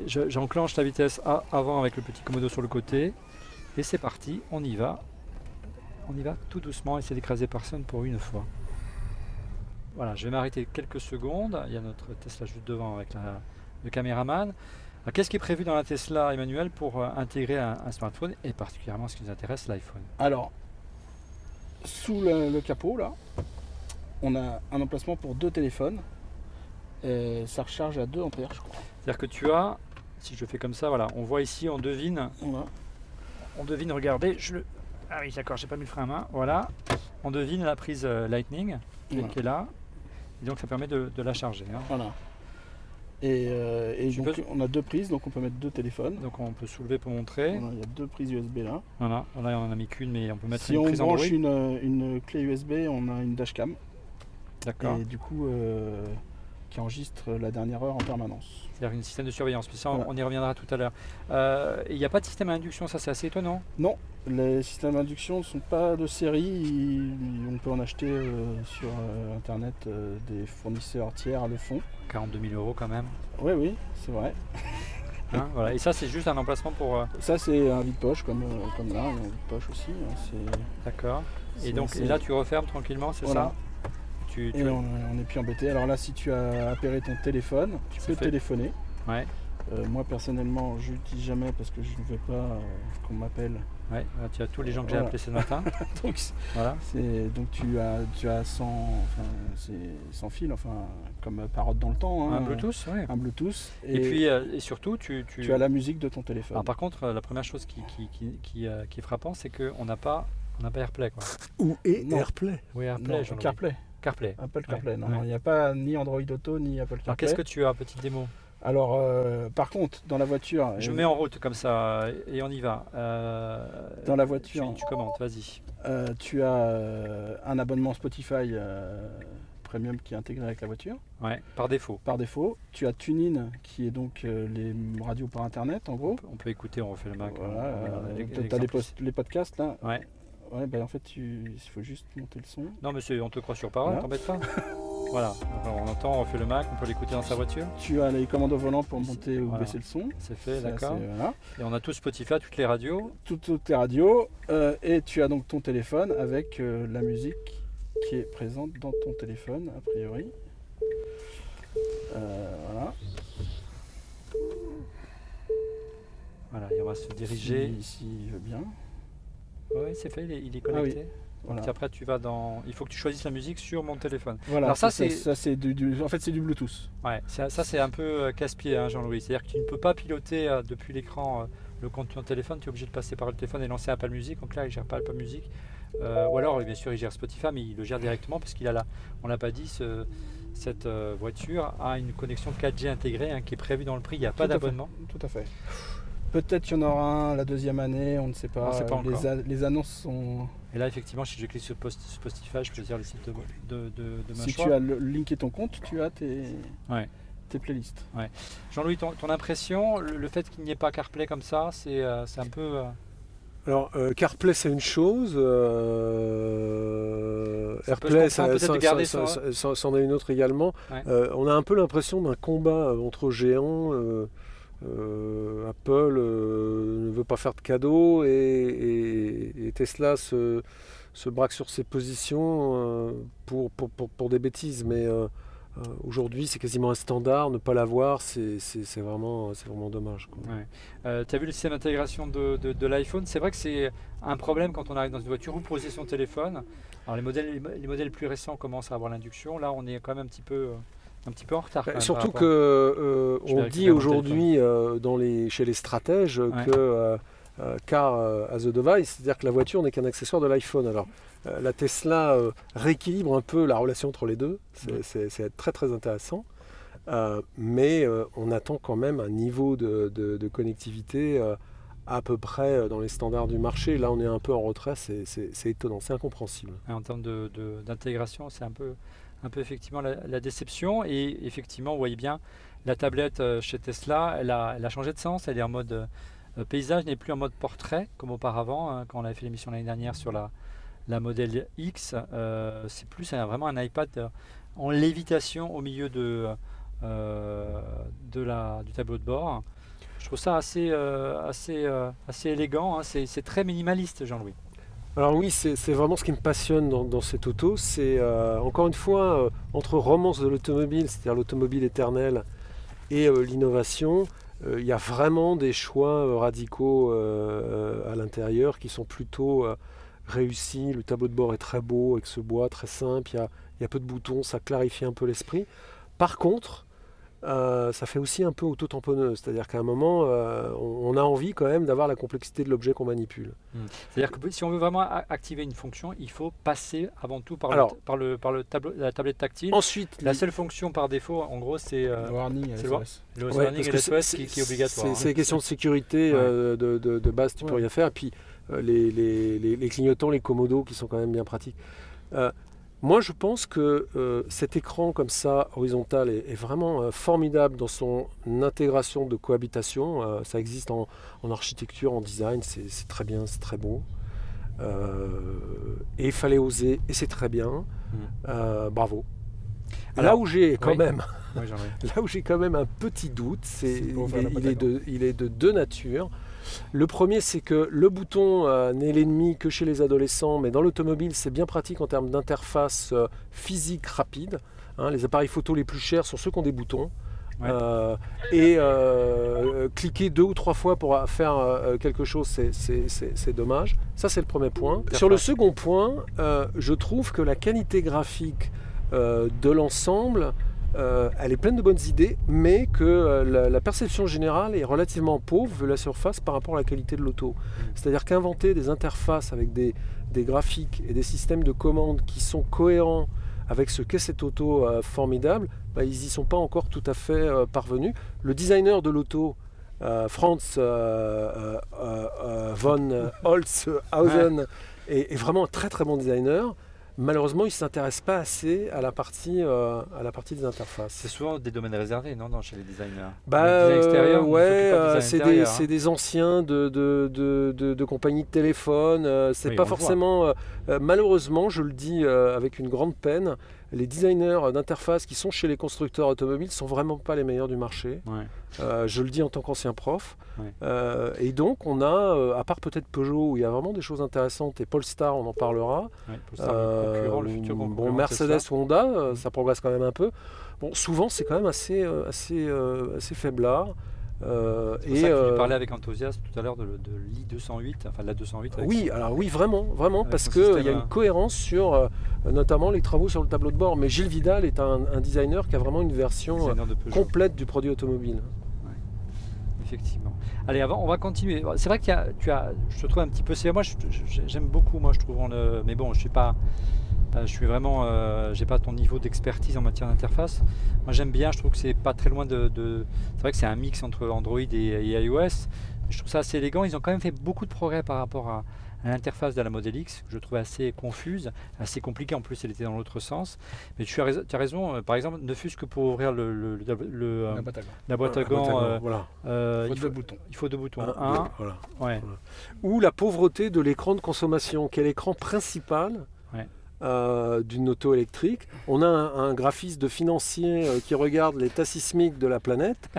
Speaker 1: j'enclenche la vitesse avant avec le petit commodo sur le côté, et c'est parti, on y va. On y va tout doucement, essayer d'écraser personne pour une fois. Voilà, je vais m'arrêter quelques secondes, il y a notre Tesla juste devant avec le caméraman. Alors, qu'est-ce qui est prévu dans la Tesla, Emmanuel, pour intégrer un smartphone, et particulièrement ce qui nous intéresse, l'iPhone?
Speaker 4: Alors, sous le capot, là, on a un emplacement pour 2 téléphones. Et ça recharge à 2 ampères, je crois.
Speaker 1: C'est-à-dire que tu as, si je fais comme ça, voilà, on voit ici, on devine, regardez, ah oui d'accord, j'ai pas mis le frein à main, voilà, on devine la prise Lightning
Speaker 4: Voilà.
Speaker 1: qui est là, et donc ça permet de la charger. Hein.
Speaker 4: Voilà. Et
Speaker 1: Tu
Speaker 4: donc,
Speaker 1: peux-
Speaker 4: on a 2 prises, donc on peut mettre 2 téléphones.
Speaker 1: Donc on peut soulever pour montrer,
Speaker 4: Voilà, il y a 2 prises USB là.
Speaker 1: voilà, là on en a mis qu'une, mais on peut mettre
Speaker 4: Si
Speaker 1: une
Speaker 4: on
Speaker 1: prise Android,
Speaker 4: branche une clé USB, on a une dashcam.
Speaker 1: d'accord,
Speaker 4: Et du coup, qui enregistre la dernière heure en permanence.
Speaker 1: c'est-à-dire un système de surveillance, mais ça
Speaker 4: Voilà.
Speaker 1: on y reviendra tout à l'heure. Il n'y a pas de système à induction, ça c'est assez étonnant.
Speaker 4: Non, les systèmes d'induction ne sont pas de série. On peut en acheter sur internet, des fournisseurs tiers le font.
Speaker 1: 42 000 € quand même.
Speaker 4: Oui, c'est vrai.
Speaker 1: Hein, voilà. Et ça c'est juste un emplacement pour...
Speaker 4: Ça, c'est un vide-poche, comme là, il y a un vide-poche aussi. Hein,
Speaker 1: D'accord. Et
Speaker 4: c'est
Speaker 1: donc
Speaker 4: assez-
Speaker 1: et là tu refermes tranquillement, c'est
Speaker 4: Voilà.
Speaker 1: ça? Tu-
Speaker 4: Et on n'est plus embêté. Alors là, si tu as appairé ton téléphone, tu
Speaker 1: C'est
Speaker 4: peux
Speaker 1: fait.
Speaker 4: téléphoner.
Speaker 1: Ouais.
Speaker 4: Moi, personnellement, je l'utilise jamais parce que je ne veux pas qu'on m'appelle.
Speaker 1: Ouais, là, tu as tous les gens que j'ai
Speaker 4: Voilà.
Speaker 1: appelés ce matin.
Speaker 4: Donc,
Speaker 1: Voilà.
Speaker 4: donc tu as sans fil, enfin, comme parotte dans le temps. Hein,
Speaker 1: Un Bluetooth, oui.
Speaker 4: Un Bluetooth.
Speaker 1: Et puis et surtout, tu
Speaker 4: tu as la musique de ton téléphone.
Speaker 1: Alors, par contre, la première chose qui est frappant, c'est qu'on n'a pas AirPlay, quoi.
Speaker 3: Où est
Speaker 4: Non.
Speaker 3: AirPlay?
Speaker 1: Oui,
Speaker 4: Non,
Speaker 1: AirPlay, Jean-Louis.
Speaker 4: CarPlay.
Speaker 1: CarPlay.
Speaker 4: Apple CarPlay. Non,
Speaker 1: ouais.
Speaker 4: il n'y a pas ni Android Auto ni Apple
Speaker 1: Alors,
Speaker 4: CarPlay.
Speaker 1: qu'est-ce que tu as, petite démo?
Speaker 4: Alors, par contre, dans la voiture,
Speaker 1: Je mets en route comme ça et on y va.
Speaker 4: dans la voiture,
Speaker 1: Tu commentes, vas-y.
Speaker 4: tu as un abonnement Spotify Premium qui est intégré avec la voiture.
Speaker 1: Ouais, par défaut.
Speaker 4: Par défaut, tu as TuneIn qui est donc les radios par internet en gros.
Speaker 1: On peut écouter, on refait le Mac.
Speaker 4: Voilà,
Speaker 1: on regarde
Speaker 4: tu as
Speaker 1: l'exemple ici.
Speaker 4: les podcasts là.
Speaker 1: Ouais.
Speaker 4: Ouais, bah en fait, il faut juste monter le son.
Speaker 1: Non, monsieur, on te croit sur parole,
Speaker 4: Voilà.
Speaker 1: t'embête pas. Voilà. Alors, on entend, on fait le Mac, on peut l'écouter dans sa voiture.
Speaker 4: Tu as les commandes au volant pour monter ou
Speaker 1: Voilà.
Speaker 4: baisser le son.
Speaker 1: C'est fait,
Speaker 4: Ça,
Speaker 1: d'accord.
Speaker 4: voilà.
Speaker 1: Et on a tous Spotify, toutes les radios.
Speaker 4: Toutes tes radios. Et tu as donc ton téléphone avec la musique qui est présente dans ton téléphone, a priori. Voilà.
Speaker 1: Voilà, et on va se diriger.
Speaker 4: S'il veut bien.
Speaker 1: Oui, c'est fait, il est connecté.
Speaker 4: Voilà.
Speaker 1: Donc après, tu vas dans. Il faut que tu choisisses la musique sur mon téléphone.
Speaker 4: Voilà,
Speaker 1: Alors ça,
Speaker 4: c'est
Speaker 1: c'est-
Speaker 4: ça, c'est en fait c'est du Bluetooth.
Speaker 1: Ouais, ça c'est un peu casse-pied, hein, Jean-Louis. C'est-à-dire que tu ne peux pas piloter depuis l'écran le compte de ton téléphone. Tu es obligé de passer par le téléphone et lancer Apple Music. Donc là, il ne gère pas Apple Music. Ou alors, bien sûr, il gère Spotify, mais il le gère directement parce qu'il a là. On l'a pas dit, cette voiture a une connexion 4G intégrée hein, qui est prévue dans le prix. Il n'y a pas
Speaker 4: Tout à fait.
Speaker 1: d'abonnement.
Speaker 4: Tout à fait. Peut-être qu'il y en aura un la deuxième année, on ne sait pas.
Speaker 1: On sait pas encore.
Speaker 4: Les annonces sont.
Speaker 1: Et là, effectivement, si je clique sur Spotify, je peux dire le site de ma
Speaker 4: Si
Speaker 1: choix.
Speaker 4: tu as linké ton compte, tu as
Speaker 1: Ouais.
Speaker 4: tes playlists.
Speaker 1: Jean-Louis, ton impression, le fait qu'il n'y ait pas CarPlay comme ça, c'est un peu...
Speaker 3: Alors, CarPlay, c'est une chose.
Speaker 1: Ça peut se
Speaker 3: AirPlay,
Speaker 1: comprendre, peut-être de garder ça.
Speaker 3: c'en est une autre également.
Speaker 1: Ouais.
Speaker 3: On a un peu l'impression d'un combat entre géants. Apple ne veut pas faire de cadeaux et Tesla se braque sur ses positions pour des bêtises. Mais Aujourd'hui, c'est quasiment un standard. Ne pas l'avoir, c'est vraiment dommage, quoi.
Speaker 1: Ouais. Tu as vu le système d'intégration de l'iPhone? C'est vrai que c'est un problème quand on arrive dans une voiture ou poser son téléphone. Alors les modèles plus récents commencent à avoir l'induction. Là, on est quand même un petit peu en retard. Quand même,
Speaker 3: Surtout
Speaker 1: par rapport- Je vais
Speaker 3: on dit
Speaker 1: récupérer mon
Speaker 3: aujourd'hui chez les stratèges
Speaker 1: Ouais.
Speaker 3: que car as a device, c'est-à-dire que la voiture n'est qu'un accessoire de l'iPhone. Alors la Tesla rééquilibre un peu la relation entre les deux. C'est très très intéressant. Mais on attend quand même un niveau de connectivité à peu près dans les standards du marché. Là, on est un peu en retrait. C'est étonnant, c'est incompréhensible.
Speaker 1: En termes d'intégration, c'est un peu effectivement la déception. Et effectivement, vous voyez bien, la tablette chez Tesla, elle a changé de sens. Elle est en mode paysage, n'est plus en mode portrait comme auparavant, hein, quand on avait fait l'émission l'année dernière sur la modèle X. C'est vraiment un iPad en lévitation au milieu du tableau de bord. Je trouve ça assez élégant, hein. C'est très minimaliste, Jean-Louis.
Speaker 3: Alors oui, c'est vraiment ce qui me passionne dans cette auto. C'est encore une fois entre romance de l'automobile, c'est-à-dire l'automobile éternelle, et l'innovation. Il y a vraiment des choix radicaux à l'intérieur qui sont plutôt réussis. Le tableau de bord est très beau avec ce bois très simple. Il y a peu de boutons, ça clarifie un peu l'esprit. Par contre, ça fait aussi un peu auto-tamponneuse, c'est-à-dire qu'à un moment, on a envie quand même d'avoir la complexité de l'objet qu'on manipule.
Speaker 1: C'est-à-dire que si on veut vraiment activer une fonction, il faut passer avant tout par la tablette tactile.
Speaker 3: Ensuite,
Speaker 1: La seule fonction par défaut, en gros, c'est
Speaker 4: Le warning
Speaker 1: c'est
Speaker 4: SOS.
Speaker 1: le
Speaker 3: Ouais,
Speaker 1: warning
Speaker 3: parce
Speaker 1: et
Speaker 3: que
Speaker 1: le SOS qui est obligatoire.
Speaker 3: C'est des questions de sécurité
Speaker 1: Ouais.
Speaker 3: de base, tu peux
Speaker 4: Ouais.
Speaker 3: rien faire. Et puis les clignotants, les commodos qui sont quand même bien pratiques. Moi, je pense que cet écran comme ça, horizontal, est vraiment formidable dans son intégration de cohabitation. Ça existe en architecture, en design, c'est très bien, c'est très beau. Et il fallait oser, et c'est très bien. Bravo.
Speaker 1: Alors,
Speaker 3: là où j'ai quand
Speaker 1: oui.
Speaker 3: même
Speaker 1: Ouais, Jean-Louis.
Speaker 3: Là où j'ai quand même un petit doute,
Speaker 4: C'est pour faire la bataille.
Speaker 3: il est de deux natures. Le premier, c'est que le bouton n'est l'ennemi que chez les adolescents, mais dans l'automobile, c'est bien pratique en termes d'interface physique rapide. Hein, les appareils photo les plus chers sont ceux qui ont des boutons.
Speaker 1: Ouais.
Speaker 3: Cliquer 2 ou 3 fois pour faire quelque chose, c'est dommage. Ça, c'est le premier point.
Speaker 1: Interface.
Speaker 3: Sur le second point, je trouve que la qualité graphique de l'ensemble, elle est pleine de bonnes idées, mais que la perception générale est relativement pauvre vu la surface par rapport à la qualité de l'auto. C'est-à-dire qu'inventer des interfaces avec des graphiques et des systèmes de commandes qui sont cohérents avec ce qu'est cette auto formidable, ils n'y sont pas encore tout à fait parvenus. Le designer de l'auto, Franz von Holzhausen, est vraiment un très très bon designer. Malheureusement, il ne s'intéresse pas assez à la partie des interfaces.
Speaker 1: C'est souvent des domaines réservés, non, chez les designers.
Speaker 3: Bah,
Speaker 1: Le design extérieur, on
Speaker 3: ouais,
Speaker 1: s'occupe pas du design intérieur,
Speaker 3: c'est des anciens de compagnies de téléphone. C'est
Speaker 1: Oui,
Speaker 3: pas
Speaker 1: on le voit.
Speaker 3: forcément. Malheureusement, je le dis avec une grande peine, les designers d'interface qui sont chez les constructeurs automobiles sont vraiment pas les meilleurs du marché.
Speaker 1: Ouais.
Speaker 3: Je le dis en tant qu'ancien prof.
Speaker 1: Ouais.
Speaker 3: Et donc, on a, à part peut-être Peugeot, où il y a vraiment des choses intéressantes, et Polestar, on en parlera.
Speaker 1: Ouais, Polestar, le concurrent, le futur concurrent
Speaker 3: Bon,
Speaker 1: de
Speaker 3: Mercedes
Speaker 1: Tesla.
Speaker 3: ou Honda, ça progresse quand même un peu. Bon, souvent, c'est quand même assez faiblard.
Speaker 1: C'est pour ça que tu parlais avec enthousiasme tout à l'heure de l'i208, enfin de la 208. avec
Speaker 3: oui,
Speaker 1: son-
Speaker 3: alors oui, vraiment,
Speaker 1: Avec
Speaker 3: parce
Speaker 1: son
Speaker 3: qu'il
Speaker 1: système,
Speaker 3: y a une cohérence sur notamment les travaux sur le tableau de bord. Mais Gilles Vidal est un designer qui a vraiment une version
Speaker 1: designer de Peugeot.
Speaker 3: complète du produit automobile.
Speaker 1: Effectivement. Allez, on va continuer. C'est vrai que je te trouve un petit peu sévère. Moi, j'aime beaucoup, moi, je trouve. Mais bon, je suis pas. Je suis vraiment. J'ai pas ton niveau d'expertise en matière d'interface. Moi, j'aime bien. Je trouve que c'est pas très loin c'est vrai que c'est un mix entre Android et iOS. Je trouve ça assez élégant. Ils ont quand même fait beaucoup de progrès par rapport à l'interface de la Model X, que je trouvais assez confuse, assez compliquée. En plus, elle était dans l'autre sens. Mais tu as raison. Par exemple, ne fût-ce que pour ouvrir
Speaker 4: La bataille.
Speaker 1: la boîte à gants.
Speaker 3: Voilà.
Speaker 1: Il
Speaker 4: Deux boutons.
Speaker 1: faut deux boutons.
Speaker 3: Un, voilà.
Speaker 1: Ouais.
Speaker 3: Ou la pauvreté de l'écran de consommation, qui est l'écran principal.
Speaker 1: Ouais.
Speaker 3: d'une auto électrique. On a un graphiste de financier qui regarde l'état sismique de la planète.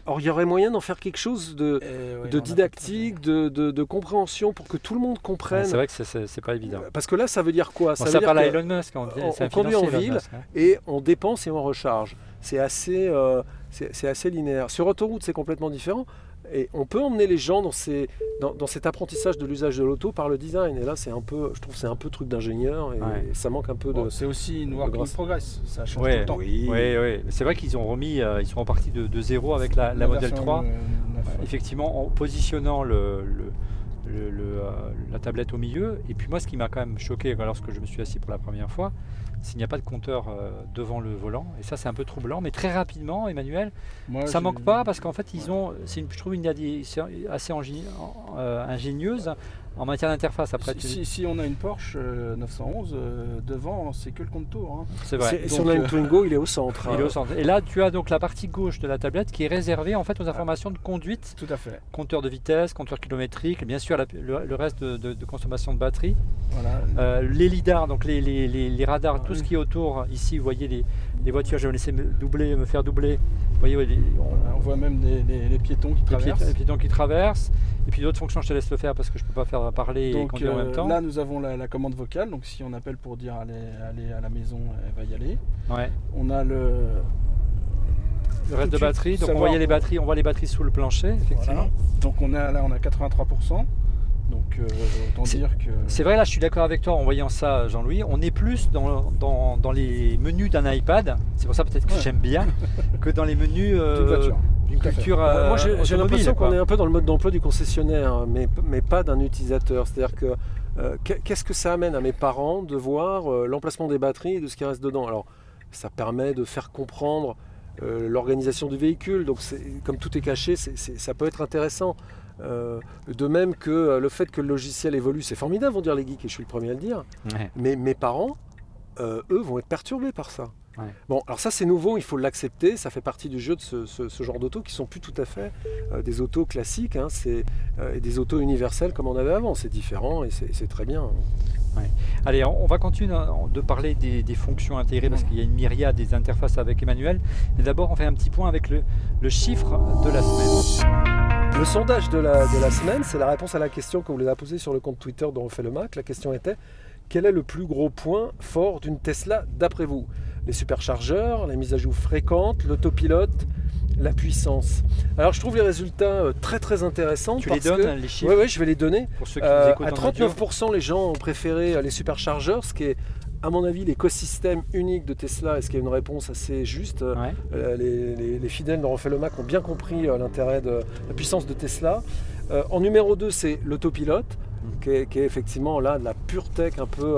Speaker 3: Or, il y aurait moyen d'en faire quelque chose de didactique, de compréhension pour que tout le monde comprenne.
Speaker 1: C'est vrai que c'est pas évident.
Speaker 3: Parce que là, ça veut dire quoi?
Speaker 1: Ça veut dire
Speaker 3: par
Speaker 1: Elon Musk.
Speaker 3: on conduit en ville et on dépense et on recharge. C'est assez linéaire. Sur autoroute, c'est complètement différent. Et on peut emmener les gens dans cet apprentissage de l'usage de l'auto par le design. Et là, je trouve que c'est un peu truc d'ingénieur et ça manque un peu de.
Speaker 4: C'est aussi une work in progress. Ça change tout le temps.
Speaker 3: Oui.
Speaker 1: C'est vrai qu'ils ont remis, ils sont repartis de zéro avec la Model 3. Effectivement, en positionnant la tablette au milieu. Et puis moi, ce qui m'a quand même choqué lorsque je me suis assis pour la première fois, s'il n'y a pas de compteur devant le volant. Et ça, c'est un peu troublant. Mais très rapidement, Emmanuel, ça manque pas parce qu'en fait, je trouve une idée assez ingénieuse en matière d'interface. Après,
Speaker 4: si on a une Porsche 911, devant, c'est que le compte-tour. Hein.
Speaker 1: C'est vrai.
Speaker 3: Si on a une Twingo, il est au centre.
Speaker 1: Il est au centre. Et là, tu as donc la partie gauche de la tablette qui est réservée en fait aux informations de conduite.
Speaker 4: Tout à fait.
Speaker 1: Compteur de vitesse, compteur kilométrique, et bien sûr le reste de consommation de batterie.
Speaker 4: Voilà.
Speaker 1: Les lidars, donc les radars, tout ce qui est autour. Ici, vous voyez les voitures. Je vais laisser me faire doubler. Vous voyez,
Speaker 4: on voit même les piétons qui traversent.
Speaker 1: Les piétons qui traversent. Et puis d'autres fonctions, je te laisse le faire parce que je ne peux pas faire parler et conduire en même temps.
Speaker 4: Là, nous avons la commande vocale. Donc, si on appelle pour dire aller à la maison, elle va y aller.
Speaker 1: Ouais.
Speaker 4: On a le
Speaker 1: reste de batterie. Donc, on voit les batteries sous le plancher, effectivement.
Speaker 4: Voilà. Donc, on a 83%. Donc, autant dire que.
Speaker 1: C'est vrai, là, je suis d'accord avec toi en voyant ça, Jean-Louis. On est plus dans les menus d'un iPad. C'est pour ça peut-être que j'aime bien que dans les menus d'une culture.
Speaker 3: Moi, j'ai l'impression qu'on est un peu dans le mode d'emploi du concessionnaire, mais pas d'un utilisateur. C'est-à-dire que qu'est-ce que ça amène à mes parents de voir l'emplacement des batteries et de ce qui reste dedans. Alors, ça permet de faire comprendre l'organisation du véhicule. Donc, comme tout est caché, ça peut être intéressant. De même que le fait que le logiciel évolue, c'est formidable, vont dire les geeks, et je suis le premier à le dire.
Speaker 1: Ouais.
Speaker 3: Mais mes parents, eux, vont être perturbés par ça.
Speaker 1: Ouais.
Speaker 3: Bon, alors ça c'est nouveau, il faut l'accepter, ça fait partie du jeu de ce genre d'auto qui sont plus tout à fait des autos classiques, hein, et des autos universelles comme on avait avant. C'est différent et c'est très bien.
Speaker 1: Ouais. Allez, on va continuer de parler des fonctions intégrées parce qu'il y a une myriade des interfaces avec Emmanuel. Mais d'abord, on fait un petit point avec le chiffre de la semaine.
Speaker 3: Le sondage de la semaine, c'est la réponse à la question que vous les avez posée sur le compte Twitter dont on fait le Mac. La question était: quel est le plus gros point fort d'une Tesla d'après vous? Les superchargeurs, les mises à jour fréquentes, l'autopilote, la puissance. Alors je trouve les résultats très très intéressants.
Speaker 1: Tu les donnes, les chiffres?
Speaker 3: Oui, je vais les donner.
Speaker 1: Pour ceux qui nous écoutent
Speaker 3: à 39%, les gens ont préféré les superchargeurs, ce qui est à mon avis l'écosystème unique de Tesla, et ce qui est une réponse assez juste. Les fidèles dont on fait le Mac ont bien compris l'intérêt de la puissance de Tesla. En numéro 2, c'est l'autopilote, qui est effectivement là de la pure tech un peu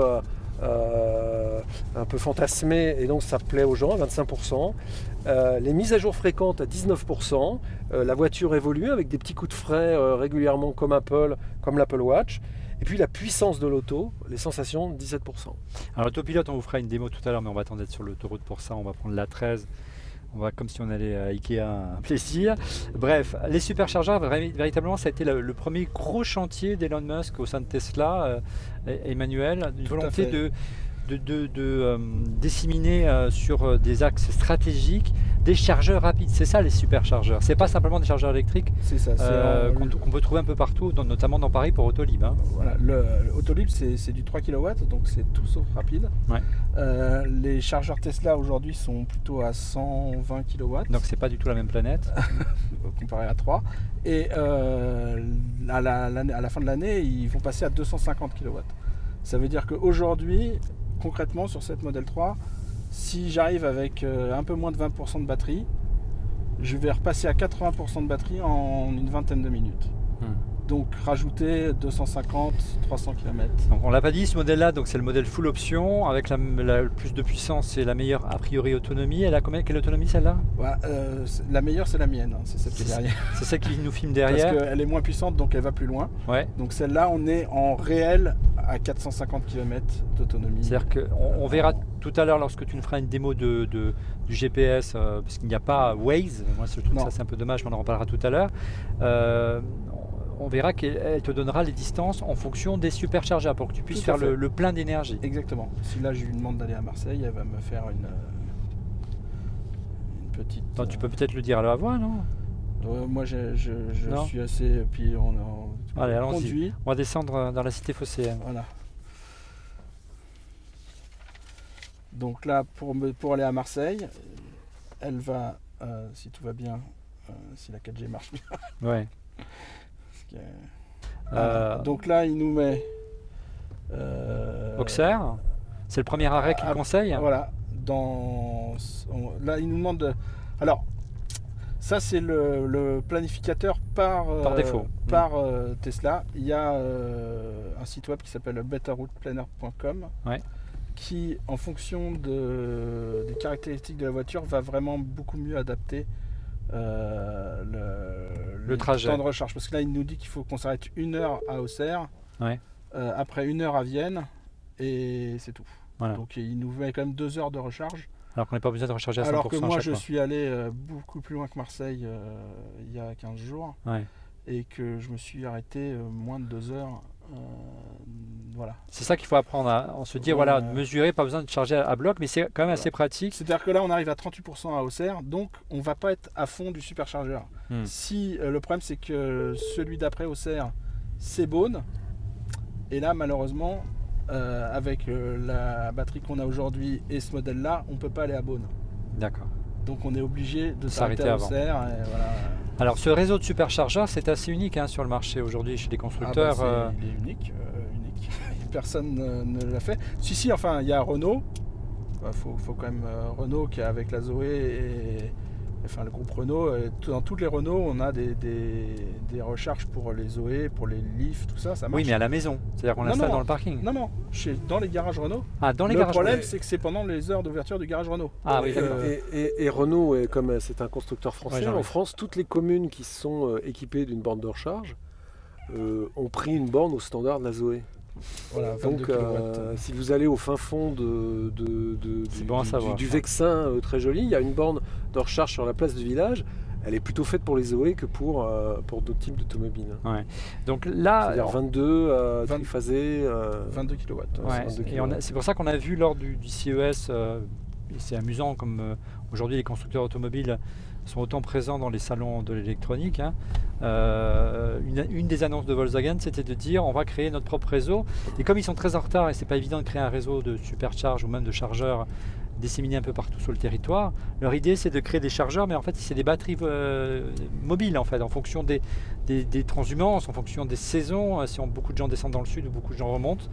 Speaker 3: fantasmée, et donc ça plaît aux gens à 25%. Les mises à jour fréquentes à 19%. La voiture évolue avec des petits coups de frais régulièrement comme l'Apple Watch. Et puis la puissance de l'auto, les sensations, 17%.
Speaker 1: Alors l'autopilote, on vous fera une démo tout à l'heure, mais on va attendre d'être sur l'autoroute pour ça. On va prendre la 13. On va comme si on allait à Ikea, un plaisir. Bref, les superchargeurs, véritablement, ça a été le premier gros chantier d'Elon Musk au sein de Tesla, Emmanuel, une volonté de disséminer sur des axes stratégiques des chargeurs rapides. C'est ça les superchargeurs. C'est pas simplement des chargeurs électriques.
Speaker 4: C'est ça.
Speaker 1: Qu'on peut trouver un peu partout, notamment dans Paris pour Autolib. Hein.
Speaker 4: Voilà, Autolib c'est du 3 kW, donc c'est tout sauf rapide.
Speaker 1: Ouais.
Speaker 4: Les chargeurs Tesla aujourd'hui sont plutôt à 120 kW.
Speaker 1: Donc c'est pas du tout la même planète.
Speaker 4: Comparé à 3. Et à la fin de l'année, ils vont passer à 250 kW. Ça veut dire qu'aujourd'hui, concrètement sur cette Model 3, si j'arrive avec un peu moins de 20% de batterie, je vais repasser à 80% de batterie en une vingtaine de minutes. Donc rajouter 250, 300 km.
Speaker 1: Donc on l'a pas dit, ce modèle-là, donc c'est le modèle full option avec la plus de puissance et la meilleure a priori autonomie. Elle a quelle autonomie celle-là?
Speaker 4: La meilleure c'est la mienne, hein, c'est celle qui est derrière.
Speaker 1: C'est celle qui nous filme derrière.
Speaker 4: Parce qu'elle est moins puissante, donc elle va plus loin.
Speaker 1: Ouais.
Speaker 4: Donc celle-là, on est en réel à 450 km d'autonomie.
Speaker 1: C'est-à-dire qu'on verra tout à l'heure lorsque tu nous feras une démo du GPS, parce qu'il n'y a pas Waze. Moi je trouve que ça c'est un peu dommage, mais on en reparlera tout à l'heure. on verra qu'elle te donnera les distances en fonction des superchargeurs pour que tu puisses
Speaker 4: Tout à
Speaker 1: faire
Speaker 4: fait.
Speaker 1: le plein d'énergie.
Speaker 4: Exactement. Si là je lui demande d'aller à Marseille, elle va me faire une petite.
Speaker 1: Attends, tu peux peut-être le dire à la voix, non?
Speaker 4: Moi je
Speaker 1: Non.
Speaker 4: suis assez. Puis on
Speaker 1: Allez, allons-y.
Speaker 4: conduit.
Speaker 1: On va descendre dans la cité phocéenne.
Speaker 4: Voilà. Donc là, pour aller à Marseille, elle va, si tout va bien, si la 4G marche bien.
Speaker 1: Ouais.
Speaker 4: parce que-
Speaker 1: Euh,
Speaker 4: Donc là, il nous met.
Speaker 1: Auxerre, c'est le premier arrêt qu'il
Speaker 4: ah,
Speaker 1: conseille.
Speaker 4: Voilà. Là, il nous demande. Alors, ça, c'est le planificateur par
Speaker 1: défaut.
Speaker 4: par Tesla. Il y a un site web qui s'appelle betterrouteplanner.com
Speaker 1: Ouais.
Speaker 4: qui, en fonction des caractéristiques de la voiture, va vraiment beaucoup mieux adapter
Speaker 1: Le trajet.
Speaker 4: temps de recharge. Parce que là, il nous dit qu'il faut qu'on s'arrête 1 heure à Auxerre,
Speaker 1: Ouais.
Speaker 4: après 1 heure à Vienne, et c'est tout.
Speaker 1: Voilà.
Speaker 4: Donc il nous met quand même 2 heures de recharge.
Speaker 1: Alors qu'on n'a pas besoin de recharger à 100%
Speaker 4: Alors que
Speaker 1: à
Speaker 4: moi,
Speaker 1: chaque
Speaker 4: je
Speaker 1: fois.
Speaker 4: suis allé beaucoup plus loin que Marseille il y a 15 jours,
Speaker 1: Ouais.
Speaker 4: et que je me suis arrêté moins de 2 heures. Voilà.
Speaker 1: C'est ça qu'il faut apprendre on se dire,
Speaker 4: Ouais.
Speaker 1: voilà, mesurer, pas besoin de charger à bloc, mais c'est quand même assez pratique.
Speaker 4: C'est-à-dire que là, on arrive à 38% à Auxerre, donc on va pas être à fond du superchargeur.
Speaker 1: Hmm.
Speaker 4: Si le problème, c'est que celui d'après Auxerre, c'est Beaune, et là, malheureusement, avec la batterie qu'on a aujourd'hui et ce modèle-là, on peut pas aller à Beaune.
Speaker 1: D'accord.
Speaker 4: Donc on est obligé de
Speaker 1: S'arrêter
Speaker 4: s'arrêter à
Speaker 1: avant.
Speaker 4: Auxerre. Et voilà.
Speaker 1: Alors ce réseau de superchargeurs, c'est assez unique sur le marché aujourd'hui chez les constructeurs.
Speaker 4: Il est unique, unique. Personne ne l'a fait. Si, enfin, il y a Renault. Faut quand même Renault qui est avec la Zoé et enfin le groupe Renault. Dans toutes les Renault, on a des recharges pour les Zoé, pour les Leaf, tout ça. Ça marche.
Speaker 1: Oui, mais à la maison. C'est-à-dire qu'on
Speaker 4: Non,
Speaker 1: l'installe
Speaker 4: non.
Speaker 1: dans le parking.
Speaker 4: Non, dans les garages Renault.
Speaker 1: Ah, dans les
Speaker 4: Le
Speaker 1: garages.
Speaker 4: problème, c'est que c'est pendant les heures d'ouverture du garage Renault.
Speaker 1: Ah oui,
Speaker 4: Donc,
Speaker 1: d'accord.
Speaker 3: Et Renault, comme c'est un constructeur français,
Speaker 1: Ouais, j'en ai.
Speaker 3: en France, toutes les communes qui sont équipées d'une borne de recharge ont pris une borne au standard de la Zoé.
Speaker 4: voilà, 22
Speaker 3: Donc,
Speaker 4: kilowatts.
Speaker 3: si vous allez au fin fond
Speaker 1: C'est bon à savoir,
Speaker 3: du
Speaker 1: ça.
Speaker 3: Vexin, très joli, il y a une borne de recharge sur la place du village. Elle est plutôt faite pour les Zoé que pour d'autres types d'automobiles.
Speaker 1: Donc là,
Speaker 3: C'est-à-dire 22
Speaker 4: 20
Speaker 3: triphasés.
Speaker 4: 22 kilowatts.
Speaker 1: ouais,
Speaker 3: 22
Speaker 1: et
Speaker 3: kilowatts.
Speaker 1: c'est pour ça qu'on a vu lors du CES, et c'est amusant comme aujourd'hui les constructeurs automobiles sont autant présents dans les salons de l'électronique. Une des annonces de Volkswagen, c'était de dire on va créer notre propre réseau. Et comme ils sont très en retard et c'est pas évident de créer un réseau de supercharge ou même de chargeurs disséminés un peu partout sur le territoire, leur idée c'est de créer des chargeurs, mais en fait c'est des batteries mobiles en fait, en fonction des transhumances, en fonction des saisons. Si beaucoup de gens descendent dans le sud ou beaucoup de gens remontent,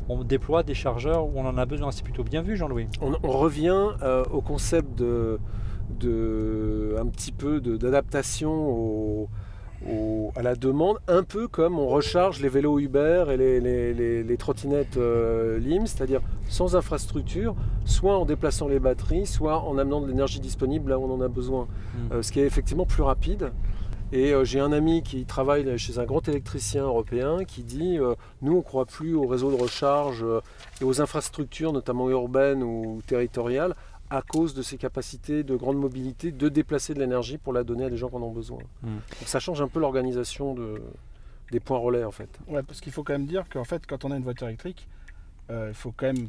Speaker 1: on déploie des chargeurs où on en a besoin. C'est plutôt bien vu, Jean-Louis.
Speaker 3: On revient au concept un petit peu d'adaptation à la demande, un peu comme on recharge les vélos Uber et les trottinettes LIM, c'est-à-dire sans infrastructure, soit en déplaçant les batteries, soit en amenant de l'énergie disponible là où on en a besoin, ce qui est effectivement plus rapide. Et j'ai un ami qui travaille chez un grand électricien européen qui dit nous on ne croit plus au réseau de recharge et aux infrastructures, notamment urbaines ou territoriales, à cause de ces capacités de grande mobilité de déplacer de l'énergie pour la donner à des gens qui en ont besoin. Donc ça change un peu l'organisation des points relais en fait.
Speaker 4: Ouais, parce qu'il faut quand même dire qu'en fait, quand on a une voiture électrique, il faut quand même,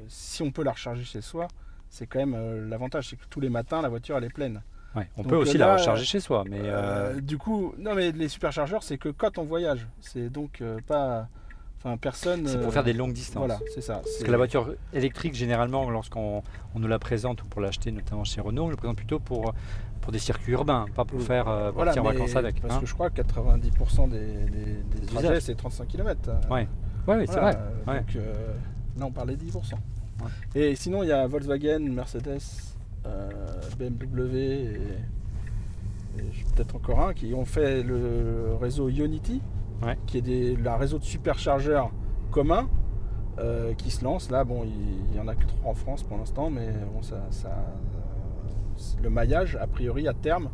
Speaker 4: si on peut la recharger chez soi, c'est quand même l'avantage, c'est que tous les matins, la voiture elle est pleine.
Speaker 1: Ouais, on
Speaker 4: Donc
Speaker 1: peut aussi
Speaker 4: là,
Speaker 1: la recharger chez soi, mais
Speaker 4: Du coup, non mais les superchargeurs, c'est que quand on voyage, c'est donc pas, enfin personne.
Speaker 1: c'est pour faire des longues distances.
Speaker 4: Voilà, c'est ça.
Speaker 1: Parce que la voiture électrique, généralement, lorsqu'on nous la présente ou pour l'acheter, notamment chez Renault, on le présente plutôt pour des circuits urbains, pas pour faire partir en vacances avec.
Speaker 4: Parce que je crois que 90% des trajets,
Speaker 1: usages.
Speaker 4: c'est 35 km.
Speaker 1: Ouais, oui, c'est vrai. Ouais.
Speaker 4: Donc là, on parle des 10%. Ouais. Et sinon, il y a Volkswagen, Mercedes, BMW et peut-être encore un qui ont fait le réseau Ionity, qui est la réseau de superchargeurs commun qui se lance. Là, bon, il y en a que 3 en France pour l'instant, mais bon, le maillage, a priori, à terme,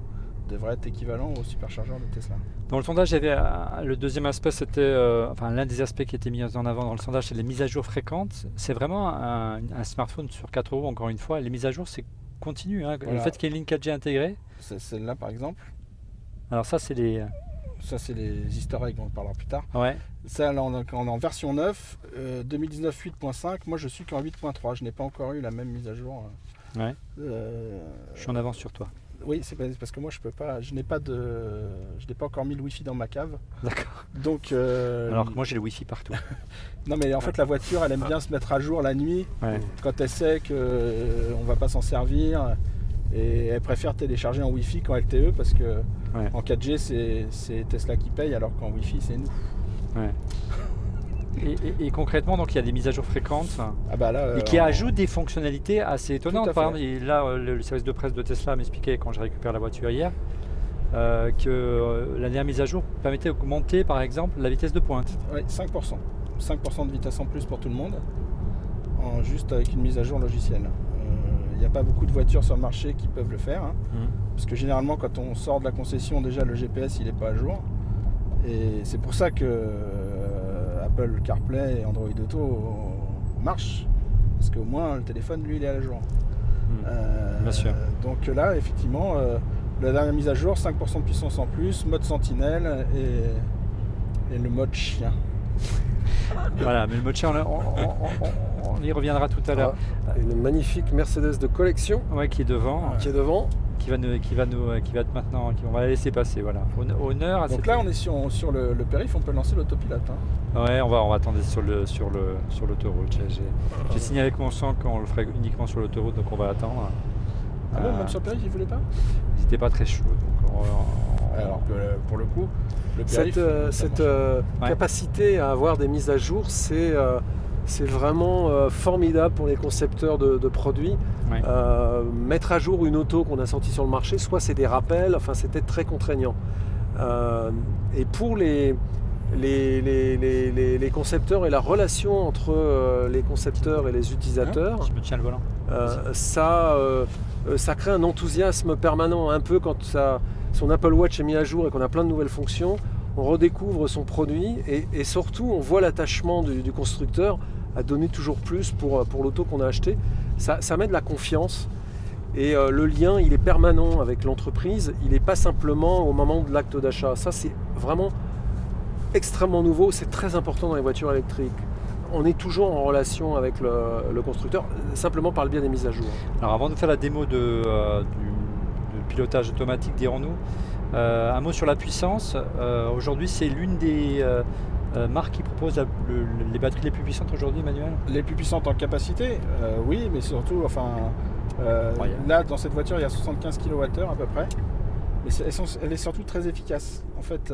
Speaker 4: devrait être équivalent au superchargeur de Tesla.
Speaker 1: Dans le sondage, il y avait le deuxième aspect, c'était l'un des aspects qui était mis en avant dans le sondage, c'est les mises à jour fréquentes. C'est vraiment un smartphone sur 4 roues, encore une fois. Les mises à jour, c'est continu. Voilà. Le fait qu'il y ait une ligne 4G intégrée.
Speaker 4: C'est celle-là, par exemple.
Speaker 1: Alors ça, c'est les
Speaker 4: ça c'est les easter eggs, on en parlera plus tard.
Speaker 1: Ouais.
Speaker 4: Ça, là, on est en version 9, 2019 8.5. Moi, je suis qu'en 8.3. Je n'ai pas encore eu la même mise à jour.
Speaker 1: Ouais. Je suis en avance sur toi.
Speaker 4: Oui, c'est parce que moi, je peux pas. Je n'ai pas encore mis le Wi-Fi dans ma cave.
Speaker 1: D'accord.
Speaker 4: Donc.
Speaker 1: Alors que moi, j'ai le Wi-Fi partout.
Speaker 4: Non, mais en fait, la voiture, elle aime bien se mettre à jour la nuit, quand elle sait qu'on va pas s'en servir. Et elle préfère télécharger en Wi-Fi qu'en LTE parce que en 4G, c'est Tesla qui paye, alors qu'en Wi-Fi, c'est nous.
Speaker 1: Ouais. Et concrètement, donc il y a des mises à jour fréquentes et qui ajoutent des fonctionnalités assez étonnantes. Par exemple, là, le service de presse de Tesla m'expliquait quand j'ai récupéré la voiture hier que la dernière mise à jour permettait d'augmenter, par exemple, la vitesse de pointe.
Speaker 4: Oui, 5%. 5% de vitesse en plus pour tout le monde, juste avec une mise à jour logicielle. Il n'y a pas beaucoup de voitures sur le marché qui peuvent le faire, parce que généralement, quand on sort de la concession, déjà le GPS il n'est pas à jour. Et c'est pour ça que Apple CarPlay et Android Auto marchent, parce qu'au moins le téléphone lui il est à jour.
Speaker 1: Bien sûr.
Speaker 4: Donc là effectivement la dernière mise à jour, 5% de puissance en plus, mode sentinelle et le mode chien.
Speaker 1: Voilà, mais le mode chien on y reviendra tout à l'heure.
Speaker 3: Une magnifique Mercedes de collection
Speaker 1: qui est devant. Qui va maintenant, on va la laisser passer, voilà. Honneur à
Speaker 4: donc là, on est sur le périph', on peut lancer l'autopilote.
Speaker 1: Ouais, on va attendre sur l'autoroute. J'ai signé avec mon sang qu'on le ferait uniquement sur l'autoroute, donc on va attendre.
Speaker 4: Ah bon, même sur le périph', il voulait pas ?
Speaker 1: Ils n'étaient pas très chauds.
Speaker 4: Alors que pour le coup, le périph',
Speaker 3: cette capacité à avoir des mises à jour, c'est vraiment formidable pour les concepteurs de produits.
Speaker 1: Ouais.
Speaker 3: Mettre à jour une auto qu'on a sortie sur le marché, soit c'est des rappels, enfin c'était très contraignant. Et pour les concepteurs et la relation entre les concepteurs et les utilisateurs,
Speaker 1: je me tiens le volant.
Speaker 3: Ça crée un enthousiasme permanent, un peu quand son Apple Watch est mis à jour et qu'on a plein de nouvelles fonctions, on redécouvre son produit et surtout on voit l'attachement du constructeur à donner toujours plus pour l'auto qu'on a acheté. Ça met de la confiance et le lien il est permanent avec l'entreprise, il n'est pas simplement au moment de l'acte d'achat. Ça c'est vraiment extrêmement nouveau, c'est très important dans les voitures électriques. On est toujours en relation avec le constructeur, simplement par le biais des mises à jour.
Speaker 1: Alors avant de faire la démo du pilotage automatique, dirons-nous, un mot sur la puissance. Aujourd'hui c'est l'une des marques qui propose les batteries les plus puissantes aujourd'hui, Emmanuel.
Speaker 4: Les plus puissantes en capacité, oui, mais surtout, là dans cette voiture il y a 75 kWh à peu près, mais elle est surtout très efficace en fait,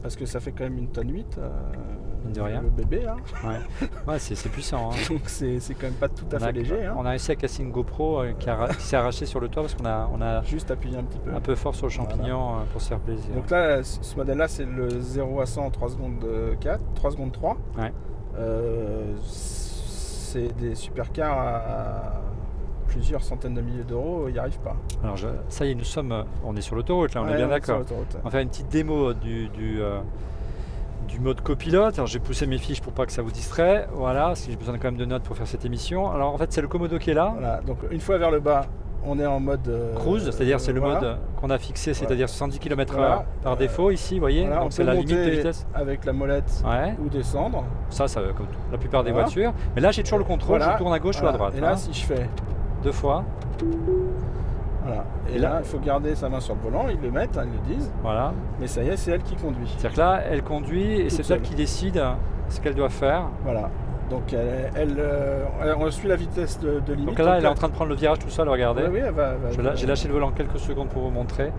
Speaker 4: parce que ça fait quand même 1,8 tonne
Speaker 1: de rien.
Speaker 4: Le bébé là.
Speaker 1: Ouais, c'est puissant.
Speaker 4: Donc c'est quand même pas tout à fait léger.
Speaker 1: On a réussi à casser une GoPro qui s'est arrachée sur le toit parce qu'on a
Speaker 4: juste appuyé un petit peu.
Speaker 1: Un peu fort sur le champignon pour se faire plaisir.
Speaker 4: Donc là, ce modèle-là, c'est le 0 à 100 en 3 secondes 4, 3 secondes 3.
Speaker 1: Ouais.
Speaker 4: C'est des supercars à plusieurs centaines de milliers d'euros, il n'y arrive pas.
Speaker 1: Alors ça y est, on est sur l'autoroute là, on est bien d'accord. On va faire une petite démo du mode copilote. Alors j'ai poussé mes fiches pour pas que ça vous distrait. Voilà, parce que j'ai besoin quand même de notes pour faire cette émission. Alors en fait c'est le Komodo qui est là.
Speaker 4: Voilà, donc une fois vers le bas, on est en mode
Speaker 1: cruise, c'est-à-dire c'est le mode qu'on a fixé, c'est-à-dire 70 km/h par défaut ici, vous voyez.
Speaker 4: Voilà,
Speaker 1: donc c'est la limite de vitesse.
Speaker 4: Avec la molette ou descendre.
Speaker 1: Ça comme la plupart des voitures. Mais là j'ai toujours le contrôle, je tourne à gauche ou à droite.
Speaker 4: Et là si je fais
Speaker 1: 2 fois.
Speaker 4: Voilà. Et là, il faut garder sa main sur le volant, ils le mettent, ils le disent.
Speaker 1: Voilà.
Speaker 4: Mais ça y est, c'est elle qui conduit.
Speaker 1: C'est-à-dire que là, elle conduit et c'est elle qui décide ce qu'elle doit faire.
Speaker 4: Voilà. Donc on suit la vitesse de limite.
Speaker 1: Donc là, elle est en train de prendre le virage tout seul, regardez.
Speaker 4: Oui, elle va
Speaker 1: j'ai lâché le volant quelques secondes pour vous montrer.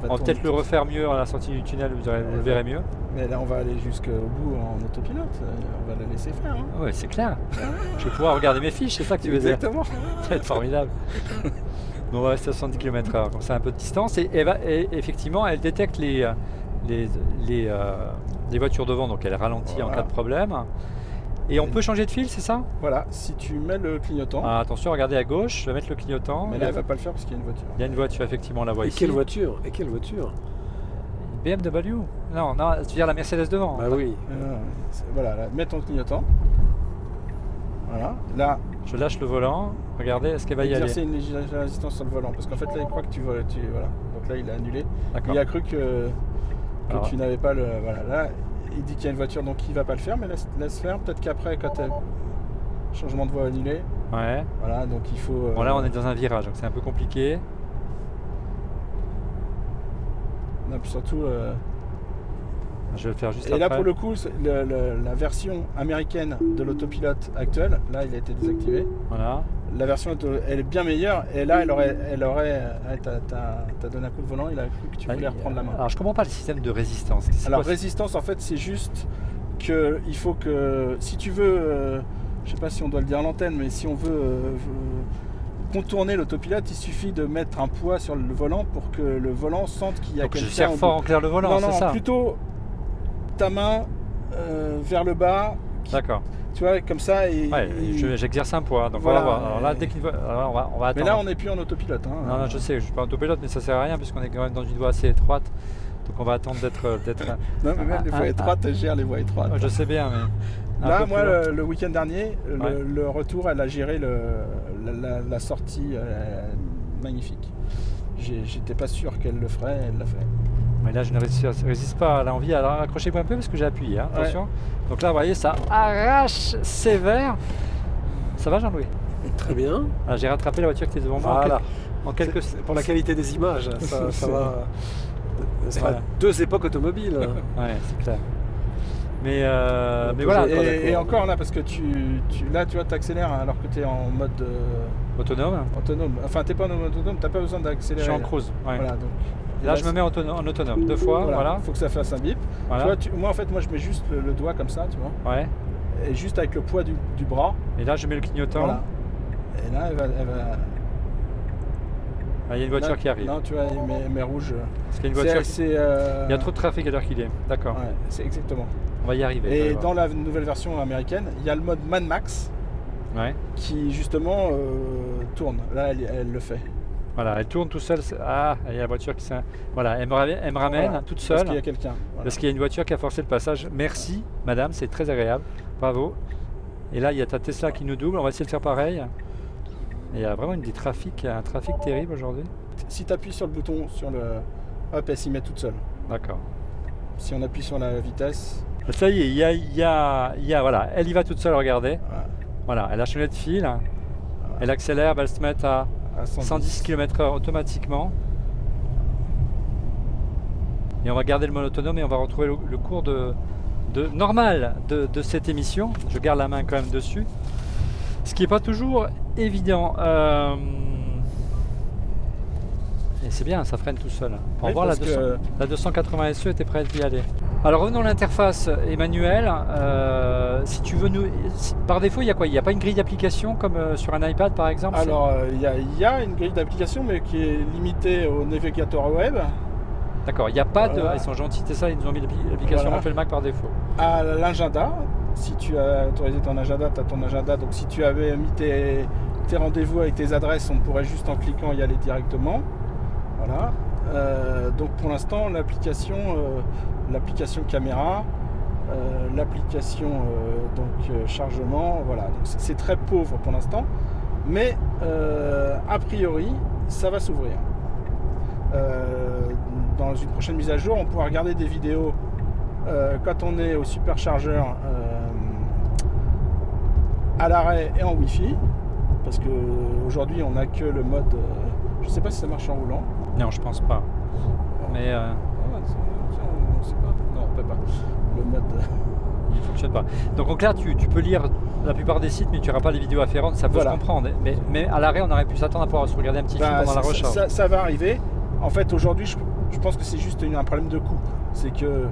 Speaker 1: On va peut-être le refaire mieux à la sortie du tunnel, vous le verrez mieux.
Speaker 4: Mais là, on va aller jusqu'au bout en autopilote. On va la laisser faire.
Speaker 1: Oui, c'est clair. Je vais pouvoir regarder mes fiches, c'est ça que tu veux dire.
Speaker 4: Exactement.
Speaker 1: Ça va être formidable. Donc on va rester à 70 km/h, comme ça un peu de distance. Et effectivement, elle détecte les voitures devant, donc elle ralentit en cas de problème. Et on peut changer de fil, c'est ça ?
Speaker 4: Voilà, si tu mets le clignotant.
Speaker 1: Ah, attention, regardez à gauche, je vais mettre le clignotant.
Speaker 4: Mais là, elle ne va pas le faire parce qu'il y a une voiture.
Speaker 1: Il y a une voiture, effectivement, on la voit ici.
Speaker 3: Quelle voiture ? Et quelle voiture ?
Speaker 1: BMW ? Non, tu veux dire la Mercedes devant ?
Speaker 3: Bah oui.
Speaker 4: Voilà, là, mets ton clignotant. Voilà, là.
Speaker 1: Je lâche le volant, regardez, est-ce qu'elle va y aller ?
Speaker 4: Exercer une résistance sur le volant, parce qu'en fait là il croit que tu voles, voilà. Donc Donc là, il a annulé.
Speaker 1: D'accord.
Speaker 4: Il a cru que
Speaker 1: Alors,
Speaker 4: tu n'avais pas le... Voilà, là, il dit qu'il y a une voiture, donc il va pas le faire, mais laisse faire. Peut-être qu'après, quand changement de voie annulé,
Speaker 1: ouais.
Speaker 4: voilà, donc il faut...
Speaker 1: Bon, là, on est dans un virage, donc c'est un peu compliqué.
Speaker 4: non, puis surtout...
Speaker 1: Je vais le faire juste
Speaker 4: et
Speaker 1: après.
Speaker 4: là, pour le coup, la version américaine de l'autopilote actuelle, là, il a été désactivé.
Speaker 1: Voilà.
Speaker 4: La version, elle est bien meilleure. Et là, elle aurait t'as donné un coup de volant, il a cru que tu voulais reprendre la main.
Speaker 1: Alors, je comprends pas le système de résistance. C'est
Speaker 4: Alors,
Speaker 1: quoi,
Speaker 4: résistance, en fait, c'est juste que il faut que, si tu veux, je sais pas si on doit le dire à l'antenne, mais si on veut contourner l'autopilote, il suffit de mettre un poids sur le volant pour que le volant sente qu'il y a
Speaker 1: donc
Speaker 4: quelqu'un.
Speaker 1: je serre fort en clair le volant, c'est ça?
Speaker 4: Plutôt ta main vers le bas.
Speaker 1: D'accord.
Speaker 4: Tu vois, comme ça.
Speaker 1: Ouais, j'exerce un poids. Donc
Speaker 4: voilà,
Speaker 1: on va voir. Alors là, dès qu'il va, alors on va attendre.
Speaker 4: Mais là, on n'est plus en autopilote. Hein.
Speaker 1: Non, je sais, je suis pas autopilote, mais ça sert à rien puisqu'on est quand même dans une voie assez étroite. Donc on va attendre d'être.
Speaker 4: Non, mais même les voies étroites, elle gère les voies étroites.
Speaker 1: Je sais bien, mais.
Speaker 4: Là, moi, le week-end dernier, le retour, elle a géré la sortie magnifique. J'étais pas sûr qu'elle le ferait, elle l'a fait.
Speaker 1: Mais là, je ne résiste pas à l'envie. Alors accrochez-vous un peu parce que j'ai appuyé, hein, attention. Ouais. Donc là, vous voyez, ça arrache sévère. Ça va, Jean-Louis?
Speaker 3: Très bien.
Speaker 1: Ah, j'ai rattrapé la voiture qui était devant moi.
Speaker 3: Voilà.
Speaker 1: En quelques...
Speaker 3: Pour la qualité des images, ça va. Ce sera
Speaker 1: voilà.
Speaker 3: 2 époques automobiles.
Speaker 1: Ouais, c'est clair. Mais voilà.
Speaker 4: Et encore là, parce que là, tu vois, t'accélères alors que tu es en mode
Speaker 1: autonome.
Speaker 4: Enfin, t'es pas en mode autonome, t'as pas besoin d'accélérer.
Speaker 1: Je suis en cruise. Ouais.
Speaker 4: Voilà, donc,
Speaker 1: là, je me mets en autonome 2 fois. Voilà.
Speaker 4: Faut que ça fasse un bip.
Speaker 1: Voilà.
Speaker 4: Tu vois, moi, je mets juste le doigt comme ça, tu vois.
Speaker 1: Ouais.
Speaker 4: Et juste avec le poids du bras.
Speaker 1: Et là, je mets le clignotant.
Speaker 4: Voilà. Et là, elle va...
Speaker 1: Ah, il y a une voiture qui arrive.
Speaker 4: Non, tu vois, mais rouge.
Speaker 1: Parce qu'il y a une voiture. Il y a trop de trafic à l'heure qu'il est. D'accord.
Speaker 4: Ouais, c'est exactement.
Speaker 1: On va y arriver.
Speaker 4: Et dans la nouvelle version américaine, il y a le mode Mad Max.
Speaker 1: Ouais.
Speaker 4: Qui justement tourne. Là, elle le fait.
Speaker 1: Voilà, elle tourne tout seule. Ah, il y a la voiture qui voilà, elle me ramène voilà, toute seule.
Speaker 4: Parce qu'il y a quelqu'un. Voilà.
Speaker 1: Parce qu'il y a une voiture qui a forcé le passage. Merci, madame, c'est très agréable. Bravo. Et là, il y a ta Tesla qui nous double. On va essayer de faire pareil. Et il y a vraiment un trafic terrible aujourd'hui.
Speaker 4: Si tu appuies sur le bouton, hop, elle s'y met toute seule.
Speaker 1: D'accord.
Speaker 4: Si on appuie sur la vitesse.
Speaker 1: Ça y est, il y a voilà, elle y va toute seule, regardez. Voilà, elle a changé de fil. Voilà. Elle accélère, elle va se mettre à 110 km/h automatiquement. Et on va garder le mode autonome et on va retrouver le cours normal de cette émission. Je garde la main quand même dessus. Ce qui n'est pas toujours évident. Et c'est bien, ça freine tout seul. Pour voir la 280 SE était prête d'y aller. Alors revenons à l'interface Emmanuel. Si tu veux par défaut, il y a quoi? Il n'y a pas une grille d'application comme sur un iPad par exemple?
Speaker 4: Alors il y a une grille d'application mais qui est limitée au navigateur web.
Speaker 1: D'accord, il n'y a pas de... Ils sont gentils, c'est ça, ils nous ont mis l'application Apple Mac par défaut.
Speaker 4: À l'agenda, si tu as autorisé ton agenda, tu as ton agenda. Donc si tu avais mis tes rendez-vous avec tes adresses, on pourrait juste en cliquant y aller directement. Voilà. Donc pour l'instant, l'application caméra, l'application chargement, voilà. Donc c'est très pauvre pour l'instant, mais a priori, ça va s'ouvrir. Dans une prochaine mise à jour, on pourra regarder des vidéos quand on est au superchargeur à l'arrêt et en Wi-Fi, parce qu'aujourd'hui on n'a que le mode. Je ne sais pas si ça marche en roulant.
Speaker 1: Non, je pense pas. Mais
Speaker 4: on sait pas. Non, on peut pas. Le mode.
Speaker 1: Il ne fonctionne pas. Donc en clair, tu peux lire la plupart des sites, mais tu n'auras pas les vidéos afférentes. Ça peut se comprendre. Mais à l'arrêt, on aurait pu s'attendre à pouvoir se regarder un petit film pendant la recharge.
Speaker 4: Ça va arriver. En fait, aujourd'hui, je pense que c'est juste un problème de coût. C'est que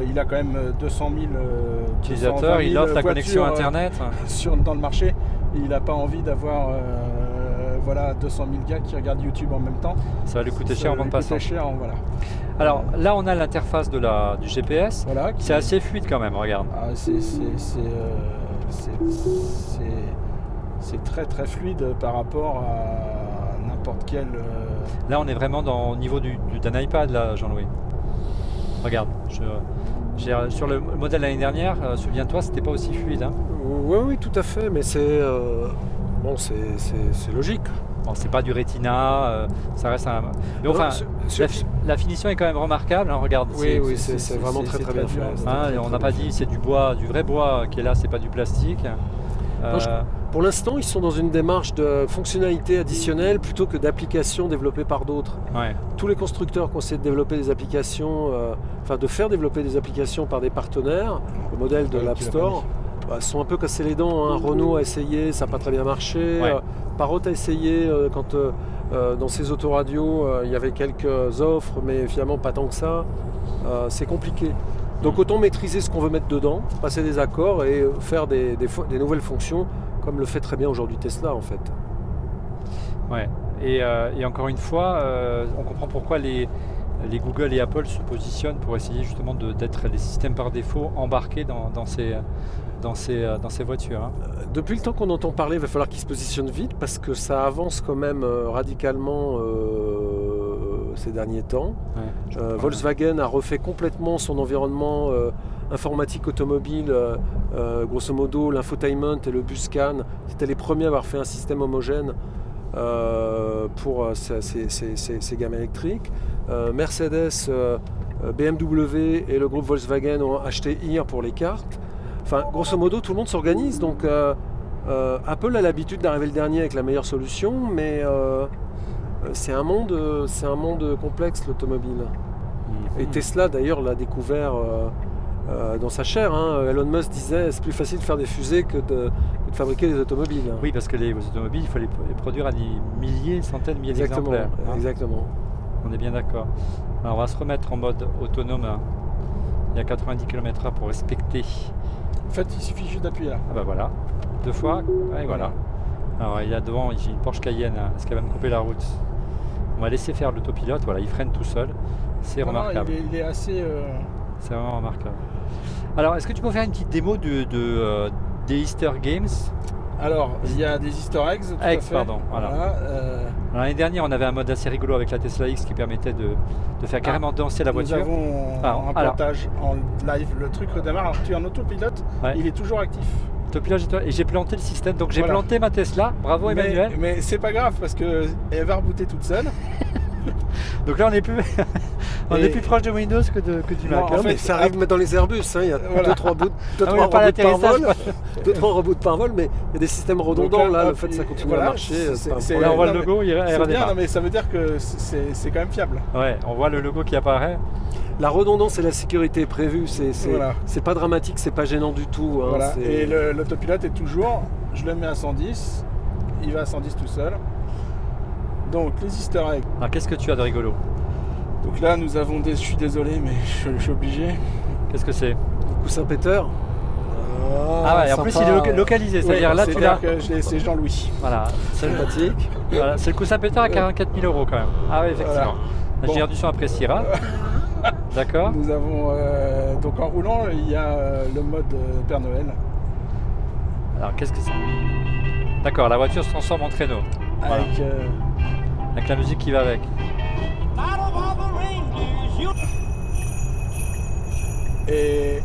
Speaker 4: il a quand même 200 000
Speaker 1: utilisateurs. Il offre la connexion Internet
Speaker 4: dans le marché. Et il n'a pas envie d'avoir 200 000 gars qui regardent YouTube en même temps.
Speaker 1: Ça va lui coûter cher en bande passante.
Speaker 4: Voilà.
Speaker 1: Alors là, on a l'interface du GPS. Voilà, c'est assez fluide quand même, regarde.
Speaker 4: Ah, c'est très très fluide par rapport à n'importe quel...
Speaker 1: Là, on est vraiment au niveau d'un iPad, là, Jean-Louis. Regarde, sur le modèle l'année dernière, souviens-toi, c'était pas aussi fluide. Hein.
Speaker 3: Oui, tout à fait, mais c'est logique.
Speaker 1: Bon, c'est pas du Retina, ça reste un. Mais enfin, la finition est quand même remarquable. Hein, regarde.
Speaker 3: Oui, c'est vraiment très bien fait.
Speaker 1: Hein, on n'a pas dit c'est du bois, du vrai bois qui est là, c'est pas du plastique.
Speaker 3: Pour l'instant, ils sont dans une démarche de fonctionnalité additionnelle plutôt que d'applications développées par d'autres.
Speaker 1: Ouais.
Speaker 3: Tous les constructeurs qui ont essayé de développer des applications, de faire développer des applications par des partenaires, le modèle de l'App Store, sont un peu cassés les dents. Hein. Renault a essayé, ça n'a pas très bien marché.
Speaker 1: Ouais.
Speaker 3: Parrot a essayé quand dans ses autoradios, il y avait quelques offres, mais finalement pas tant que ça. C'est compliqué. Donc autant maîtriser ce qu'on veut mettre dedans, passer des accords et faire des nouvelles fonctions, comme le fait très bien aujourd'hui Tesla en fait.
Speaker 1: Ouais. Et encore une fois, on comprend pourquoi les Google et Apple se positionnent pour essayer justement d'être les systèmes par défaut embarqués dans ces voitures. Hein.
Speaker 3: Depuis le temps qu'on entend parler, il va falloir qu'ils se positionnent vite parce que ça avance quand même radicalement ces derniers temps.
Speaker 1: Ouais,
Speaker 3: Volkswagen a refait complètement son environnement informatique automobile, grosso modo l'infotainment et le bus scan. C'était les premiers à avoir fait un système homogène pour ces gammes électriques. Mercedes, BMW et le groupe Volkswagen ont acheté HERE pour les cartes. Enfin, grosso modo, tout le monde s'organise. Donc, Apple a l'habitude d'arriver le dernier avec la meilleure solution, mais c'est un monde complexe, l'automobile. Et Tesla, d'ailleurs, l'a découvert dans sa chair. Hein. Elon Musk disait c'est plus facile de faire des fusées que de fabriquer des automobiles.
Speaker 1: Oui, parce que les automobiles, il faut les produire à des milliers, centaines de milliers d'exemplaires. Hein.
Speaker 3: Exactement.
Speaker 1: On est bien d'accord. Alors, on va se remettre en mode autonome. Il y a 90 km/h pour respecter.
Speaker 4: En fait, il suffit juste d'appuyer là.
Speaker 1: Ah bah voilà, 2 fois, et voilà. Alors il y a devant, j'ai une Porsche Cayenne, est-ce qu'elle va me couper la route? On va laisser faire l'autopilote, voilà, il freine tout seul, c'est remarquable.
Speaker 4: Il est assez...
Speaker 1: C'est vraiment remarquable. Alors, est-ce que tu peux faire une petite démo des Easter Games?
Speaker 4: Alors, il y a des Easter eggs, tout à fait.
Speaker 1: Pardon, voilà. L'année dernière, on avait un mode assez rigolo avec la Tesla X qui permettait de faire carrément danser la voiture.
Speaker 4: Nous avons un plantage en live, le truc redémarre. Alors, tu es en autopilote, il est toujours actif.
Speaker 1: Et j'ai planté le système, donc j'ai planté ma Tesla, bravo Emmanuel.
Speaker 4: Mais c'est pas grave parce qu'elle va rebooter toute seule.
Speaker 1: Donc là on est plus proche de Windows que du Mac.
Speaker 3: En fait, ça arrive dans les Airbus, hein, il y a 2-3 reboots par vol, mais il y a des systèmes redondants. Là, le fait que ça continue à marcher,
Speaker 1: là on voit le logo, il redémarre.
Speaker 4: Bien, non, mais ça veut dire que c'est quand même fiable.
Speaker 1: Ouais, on voit le logo qui apparaît.
Speaker 3: La redondance et la sécurité est prévue, c'est pas dramatique, c'est pas gênant du tout. Hein,
Speaker 4: voilà. Et l'autopilote est toujours, je le mets à 110, il va à 110 tout seul. Donc les Easter eggs.
Speaker 1: Alors qu'est-ce que tu as de rigolo?
Speaker 4: Donc là nous avons je suis désolé mais je suis obligé.
Speaker 1: Qu'est-ce que c'est?
Speaker 3: Le coussin péteur.
Speaker 1: Ah ouais, en plus il est localisé, c'est-à-dire là tu l'as.
Speaker 4: C'est Jean-Louis.
Speaker 1: Voilà,
Speaker 3: sympathique.
Speaker 1: Voilà, c'est le coussin péteur à 44 000 € quand même. Ah oui, effectivement. La génération du son appréciera. D'accord.
Speaker 4: Nous avons donc en roulant il y a le mode Père Noël.
Speaker 1: Alors qu'est-ce que c'est? D'accord, la voiture se transforme en traîneau. Avec la musique qui va avec.
Speaker 4: Et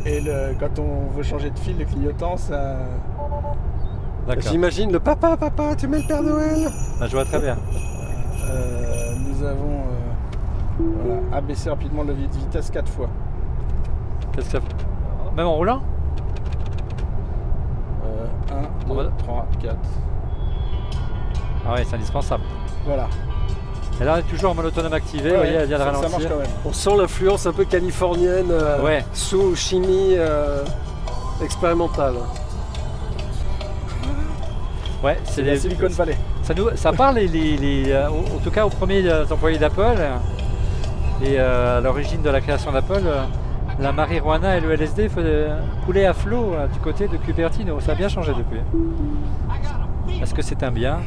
Speaker 4: quand on veut changer de fil, le clignotant, ça...
Speaker 3: J'imagine le papa, tu mets le Père Noël.
Speaker 1: Je vois très bien.
Speaker 4: Nous avons abaissé rapidement la vitesse 4 fois.
Speaker 1: Qu'est-ce que ça fait? Même en roulant?
Speaker 4: 1, 2, 3, 4.
Speaker 1: Ah ouais, c'est indispensable.
Speaker 4: Voilà.
Speaker 1: Et là, on est toujours en mode autonome activé, vous voyez, elle vient de ralentir.
Speaker 4: Ça marche quand même.
Speaker 3: On sent l'influence un peu californienne sous chimie expérimentale.
Speaker 1: Ouais,
Speaker 4: c'est la Silicon Valley.
Speaker 1: Ça parle, en tout cas, aux premiers employés d'Apple et à l'origine de la création d'Apple. La marijuana et le LSD coulaient à flot du côté de Cupertino. Ça a bien changé depuis. Est-ce que c'est un bien?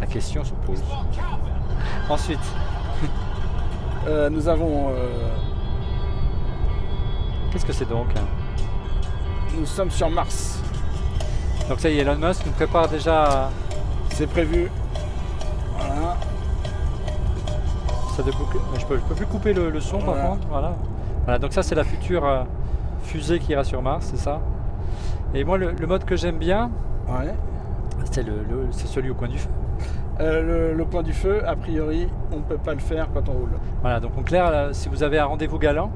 Speaker 1: La question se pose. Ensuite,
Speaker 4: nous avons...
Speaker 1: qu'est-ce que c'est donc?
Speaker 4: Nous sommes sur Mars.
Speaker 1: Donc ça y est, Elon Musk nous prépare déjà...
Speaker 4: C'est prévu. Voilà.
Speaker 1: Je peux plus couper le son par contre. Voilà, donc ça c'est la future fusée qui ira sur Mars, c'est ça. Et moi le mode que j'aime bien, c'est celui au coin du feu.
Speaker 4: Le coin du feu, a priori, on ne peut pas le faire quand on roule.
Speaker 1: Voilà, donc en clair, là, si vous avez un rendez-vous galant,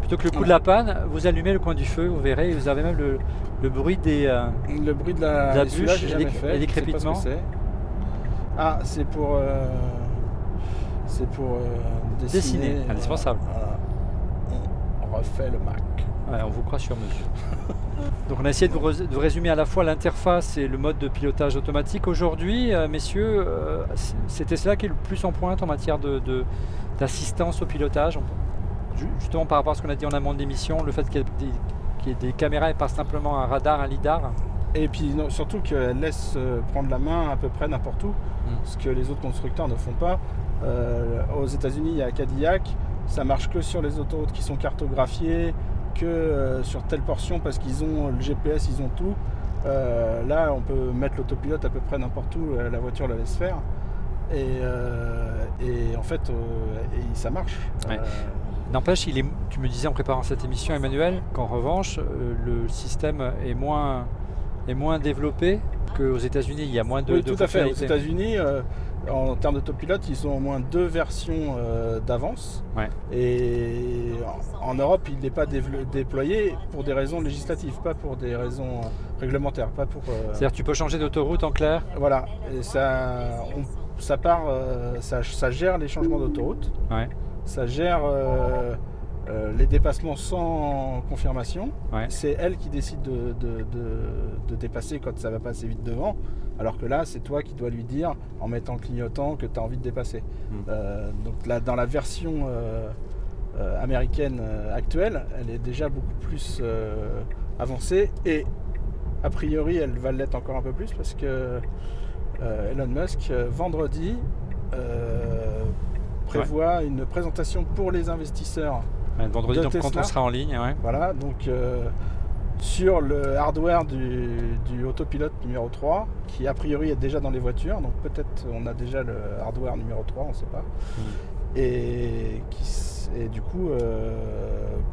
Speaker 1: plutôt que le coup de la panne, vous allumez le coin du feu, vous verrez, et vous avez même le bruit
Speaker 4: Le bruit de la
Speaker 1: la
Speaker 4: celui-là,
Speaker 1: bûche
Speaker 4: j'ai jamais fait,
Speaker 1: et des
Speaker 4: je sais pas ce que
Speaker 1: crépitements.
Speaker 4: c'est. Ah, c'est pour dessiner.
Speaker 1: indispensable.
Speaker 4: Voilà. On refait le Mac.
Speaker 1: Ouais, on vous croit sur mesure. Donc on a essayé de résumer à la fois l'interface et le mode de pilotage automatique. Aujourd'hui, messieurs, c'est Tesla qui est le plus en pointe en matière d'assistance au pilotage. Justement par rapport à ce qu'on a dit en amont de l'émission, le fait qu'il y ait des caméras et pas simplement un radar, un lidar.
Speaker 4: Et puis surtout qu'elle laisse prendre la main à peu près n'importe où, ce que les autres constructeurs ne font pas. Aux États-Unis, il y a Cadillac, ça marche que sur les autoroutes qui sont cartographiées, que sur telle portion parce qu'ils ont le GPS, ils ont tout. Là, on peut mettre l'autopilote à peu près n'importe où, la voiture la laisse faire. Et en fait, ça marche.
Speaker 1: Ouais. N'empêche, tu me disais en préparant cette émission, Emmanuel, qu'en revanche, le système est moins développé qu'aux États-Unis. Il y a moins de
Speaker 4: oui, tout à fait. Aux
Speaker 1: fonctionnalités.
Speaker 4: États-Unis, en termes d'autopilote, ils ont au moins 2 versions d'avance.
Speaker 1: Ouais.
Speaker 4: Et en Europe, il n'est pas déployé pour des raisons législatives, pas pour des raisons réglementaires. Pas pour,
Speaker 1: C'est-à-dire que tu peux changer d'autoroute en clair.
Speaker 4: Voilà. Et ça gère les changements d'autoroute.
Speaker 1: Ouais.
Speaker 4: Ça gère les dépassements sans confirmation.
Speaker 1: Ouais.
Speaker 4: C'est elle qui décide de dépasser quand ça va pas assez vite devant. Alors que là, c'est toi qui dois lui dire, en mettant le clignotant, que tu as envie de dépasser. Donc là, dans la version américaine actuelle, elle est déjà beaucoup plus avancée. Et a priori, elle va l'être encore un peu plus parce que Elon Musk, vendredi, prévoit une présentation pour les investisseurs.
Speaker 1: Ouais, vendredi,
Speaker 4: de
Speaker 1: donc
Speaker 4: Tesla.
Speaker 1: quand on sera en ligne. Ouais.
Speaker 4: Voilà, donc sur le hardware du autopilote numéro 3, qui a priori est déjà dans les voitures, donc peut-être on a déjà le hardware numéro 3, on ne sait pas. Et du coup,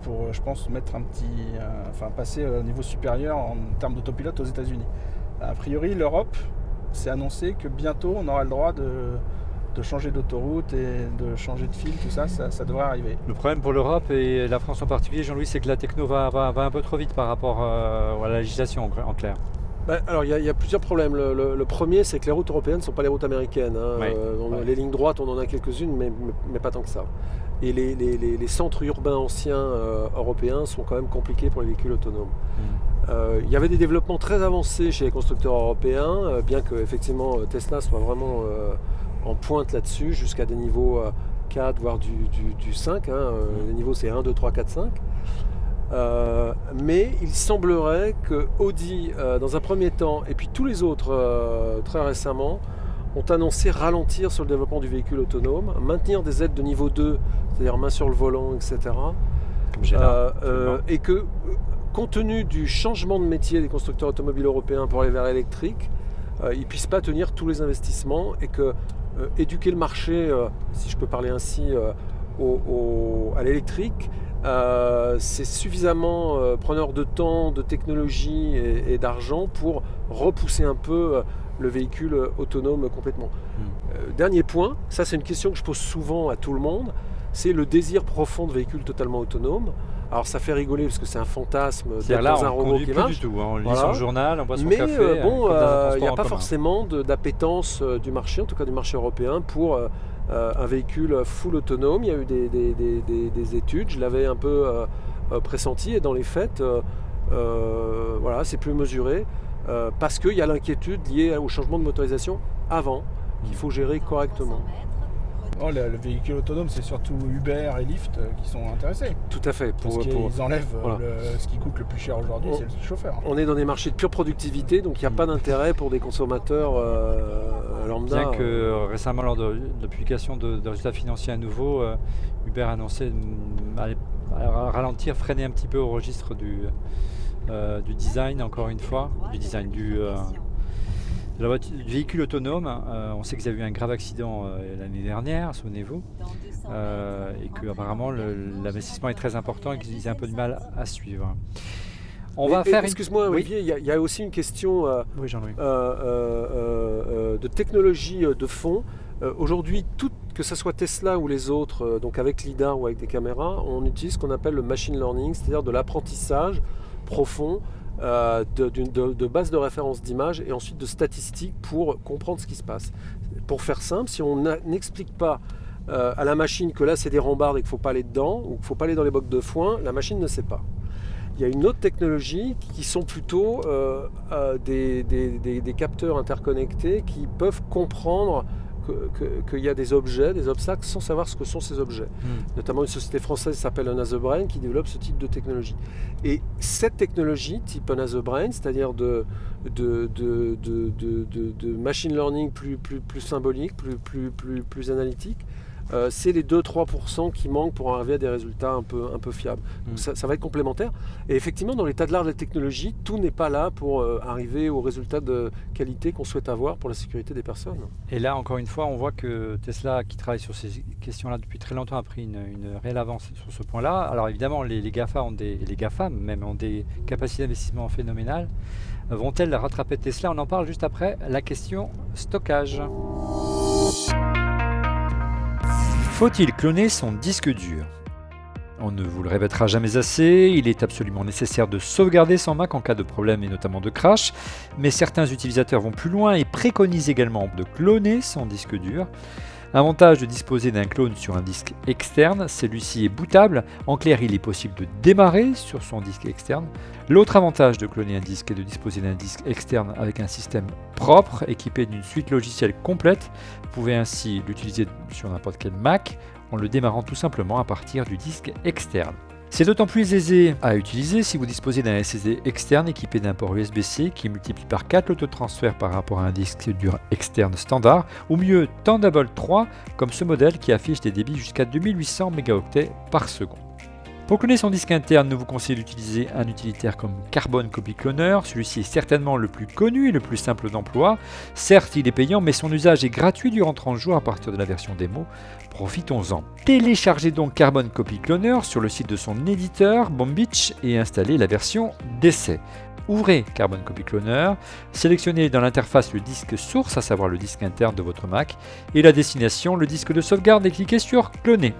Speaker 4: pour, je pense, mettre passer au niveau supérieur en termes d'autopilote aux États-Unis. A priori, l'Europe, c'est annoncé que bientôt on aura le droit de changer d'autoroute et de changer de fil, tout ça, ça devrait arriver.
Speaker 1: Le problème pour l'Europe et la France en particulier, Jean-Louis, c'est que la techno va un peu trop vite par rapport à la législation en clair.
Speaker 3: Alors il y a plusieurs problèmes. Le premier, c'est que les routes européennes ne sont pas les routes américaines.
Speaker 1: Ouais.
Speaker 3: Les lignes droites, on en a quelques-unes, mais pas tant que ça. Et les centres urbains anciens européens sont quand même compliqués pour les véhicules autonomes. Il y avait des développements très avancés chez les constructeurs européens, bien que effectivement Tesla soit vraiment en pointe là-dessus, jusqu'à des niveaux 4, voire du 5. Les niveaux c'est 1, 2, 3, 4, 5. Mais il semblerait que Audi, dans un premier temps, et puis tous les autres très récemment, ont annoncé ralentir sur le développement du véhicule autonome, maintenir des aides de niveau 2, c'est-à-dire main sur le volant, etc.
Speaker 1: Comme j'ai là,
Speaker 3: Et que, compte tenu du changement de métier des constructeurs automobiles europééens pour aller vers l'électrique, ils ne puissent pas tenir tous les investissements et que éduquer le marché, si je peux parler ainsi, à l'électrique, c'est suffisamment preneur de temps, de technologie et d'argent pour repousser un peu le véhicule autonome complètement. Dernier point, ça c'est une question que je pose souvent à tout le monde, c'est le désir profond de véhicules totalement autonomes. Alors ça fait rigoler parce que c'est un fantasme d'être dans un robot qui marche.
Speaker 1: Plus du tout, on lit son journal, on boit son
Speaker 3: mais
Speaker 1: café.
Speaker 3: Il n'y a pas forcément d'appétence du marché, en tout cas du marché européen, pour un véhicule full autonome. Il y a eu des études, je l'avais un peu pressenti, et dans les faits, c'est plus mesuré, parce qu'il y a l'inquiétude liée au changement de motorisation avant, qu'il faut gérer correctement.
Speaker 4: Oh, le véhicule autonome, c'est surtout Uber et Lyft qui sont intéressés.
Speaker 3: Tout à fait.
Speaker 4: Parce qu'ils enlèvent ce qui coûte le plus cher aujourd'hui, c'est le chauffeur.
Speaker 3: On est dans des marchés de pure productivité, donc il n'y a pas d'intérêt pour des consommateurs lambda.
Speaker 1: Bien que récemment, lors de la publication de résultats financiers à nouveau, Uber a annoncé ralentir, freiner un petit peu au registre du design, encore une fois, du véhicule autonome. On sait qu'il y a eu un grave accident l'année dernière, souvenez-vous, et qu'apparemment l'investissement est très important et qu'ils aient un peu de mal à suivre. On va faire
Speaker 3: excuse-moi,
Speaker 1: Oui.
Speaker 3: Olivier, il y a aussi une question
Speaker 1: Oui, Jean-Louis.
Speaker 3: de technologie de fond. Aujourd'hui, que ce soit Tesla ou les autres, donc avec LiDAR ou avec des caméras, on utilise ce qu'on appelle le machine learning, c'est-à-dire de l'apprentissage profond de bases de référence d'images et ensuite de statistiques pour comprendre ce qui se passe. Pour faire simple, si on n'explique pas à la machine que là c'est des rambardes et qu'il ne faut pas aller dedans ou qu'il ne faut pas aller dans les bocs de foin, la machine ne sait pas. Il y a une autre technologie qui sont plutôt des capteurs interconnectés qui peuvent comprendre qu'il y a des objets, des obstacles, sans savoir ce que sont ces objets. Notamment une société française qui s'appelle Another Brain qui développe ce type de technologie. Et cette technologie, type Another Brain, c'est-à-dire de machine learning plus symbolique, plus analytique, c'est les 2-3% qui manquent pour arriver à des résultats un peu fiables. Donc ça va être complémentaire. Et effectivement, dans l'état de l'art de la technologie, tout n'est pas là pour arriver aux résultats de qualité qu'on souhaite avoir pour la sécurité des personnes.
Speaker 1: Et là, encore une fois, on voit que Tesla, qui travaille sur ces questions-là depuis très longtemps, a pris une réelle avance sur ce point-là. Alors évidemment, les GAFA les GAFAM même ont des capacités d'investissement phénoménales. Vont-elles rattraper Tesla? On en parle juste après la question stockage. Faut-il cloner son disque dur? On ne vous le répétera jamais assez, il est absolument nécessaire de sauvegarder son Mac en cas de problème et notamment de crash, mais certains utilisateurs vont plus loin et préconisent également de cloner son disque dur. Avantage de disposer d'un clone sur un disque externe, celui-ci est bootable, en clair il est possible de démarrer sur son disque externe. L'autre avantage de cloner un disque est de disposer d'un disque externe avec un système propre, équipé d'une suite logicielle complète. Vous pouvez ainsi l'utiliser sur n'importe quel Mac, en le démarrant tout simplement à partir du disque externe. C'est d'autant plus aisé à utiliser si vous disposez d'un SSD externe équipé d'un port USB-C qui multiplie par 4 l'autotransfert par rapport à un disque dur externe standard, ou mieux Thunderbolt 3 comme ce modèle qui affiche des débits jusqu'à 2800 mégaoctets par seconde. Pour cloner son disque interne, nous vous conseillons d'utiliser un utilitaire comme Carbon Copy Cloner. Celui-ci est certainement le plus connu et le plus simple d'emploi. Certes, il est payant, mais son usage est gratuit durant 30 jours à partir de la version démo. Profitons-en. Téléchargez donc Carbon Copy Cloner sur le site de son éditeur, Bombitch, et installez la version d'essai. Ouvrez Carbon Copy Cloner, sélectionnez dans l'interface le disque source, à savoir le disque interne de votre Mac, et la destination, le disque de sauvegarde, et cliquez sur Cloner.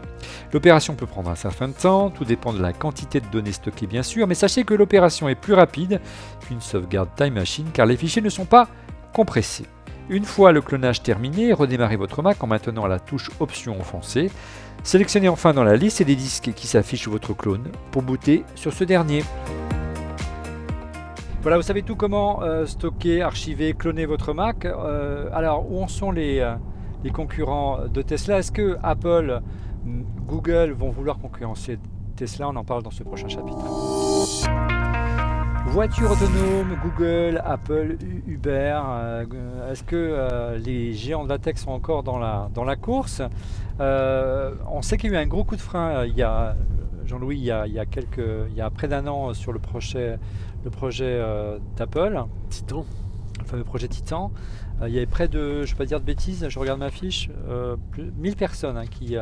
Speaker 1: L'opération peut prendre un certain temps, tout dépend de la quantité de données stockées bien sûr, mais sachez que l'opération est plus rapide qu'une sauvegarde Time Machine car les fichiers ne sont pas compressés. Une fois le clonage terminé, redémarrez votre Mac en maintenant la touche Option enfoncée. Sélectionnez enfin dans la liste des disques qui s'affichent votre clone pour booter sur ce dernier. Voilà, vous savez tout comment stocker, archiver, cloner votre Mac. Alors, où en sont les concurrents de Tesla? Est-ce que Apple, Google vont vouloir concurrencer Tesla? On en parle dans ce prochain chapitre. Voiture autonome, Google, Apple, Uber. Est-ce que les géants de la tech sont encore dans la course? On sait qu'il y a eu un gros coup de frein Jean-Louis, il y a près d'un an sur le projet d'Apple.
Speaker 3: Titan.
Speaker 1: Le fameux projet Titan. Il y avait près de, je ne vais pas dire de bêtises, je regarde ma fiche, 1000 personnes qui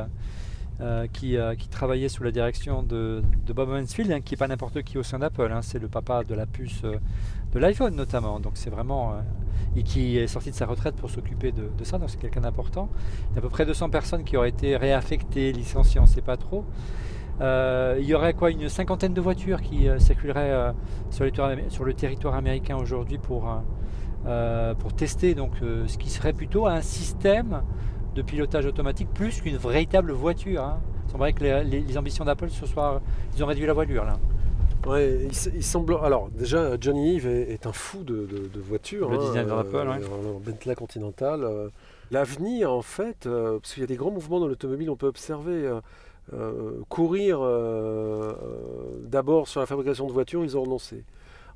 Speaker 1: travaillaient sous la direction de Bob Mansfield, qui n'est pas n'importe qui au sein d'Apple, c'est le papa de la puce de l'iPhone notamment. Donc c'est vraiment et qui est sorti de sa retraite pour s'occuper de ça, donc c'est quelqu'un d'important. Il y a à peu près 200 personnes qui auraient été réaffectées, licenciées, on ne sait pas trop. Il y aurait une cinquantaine de voitures qui circuleraient sur le territoire américain aujourd'hui pour tester ce qui serait plutôt un système de pilotage automatique plus qu'une véritable voiture. Il semblerait que les ambitions d'Apple ce soir, ils ont réduit la voilure là.
Speaker 3: Ouais, il semble. Alors déjà, Johnny Ive est un fou de voitures.
Speaker 1: Le designer d'Apple,
Speaker 3: Bentley Continental. L'avenir en fait, parce qu'il y a des grands mouvements dans l'automobile, on peut observer. Courir d'abord sur la fabrication de voitures, ils ont renoncé.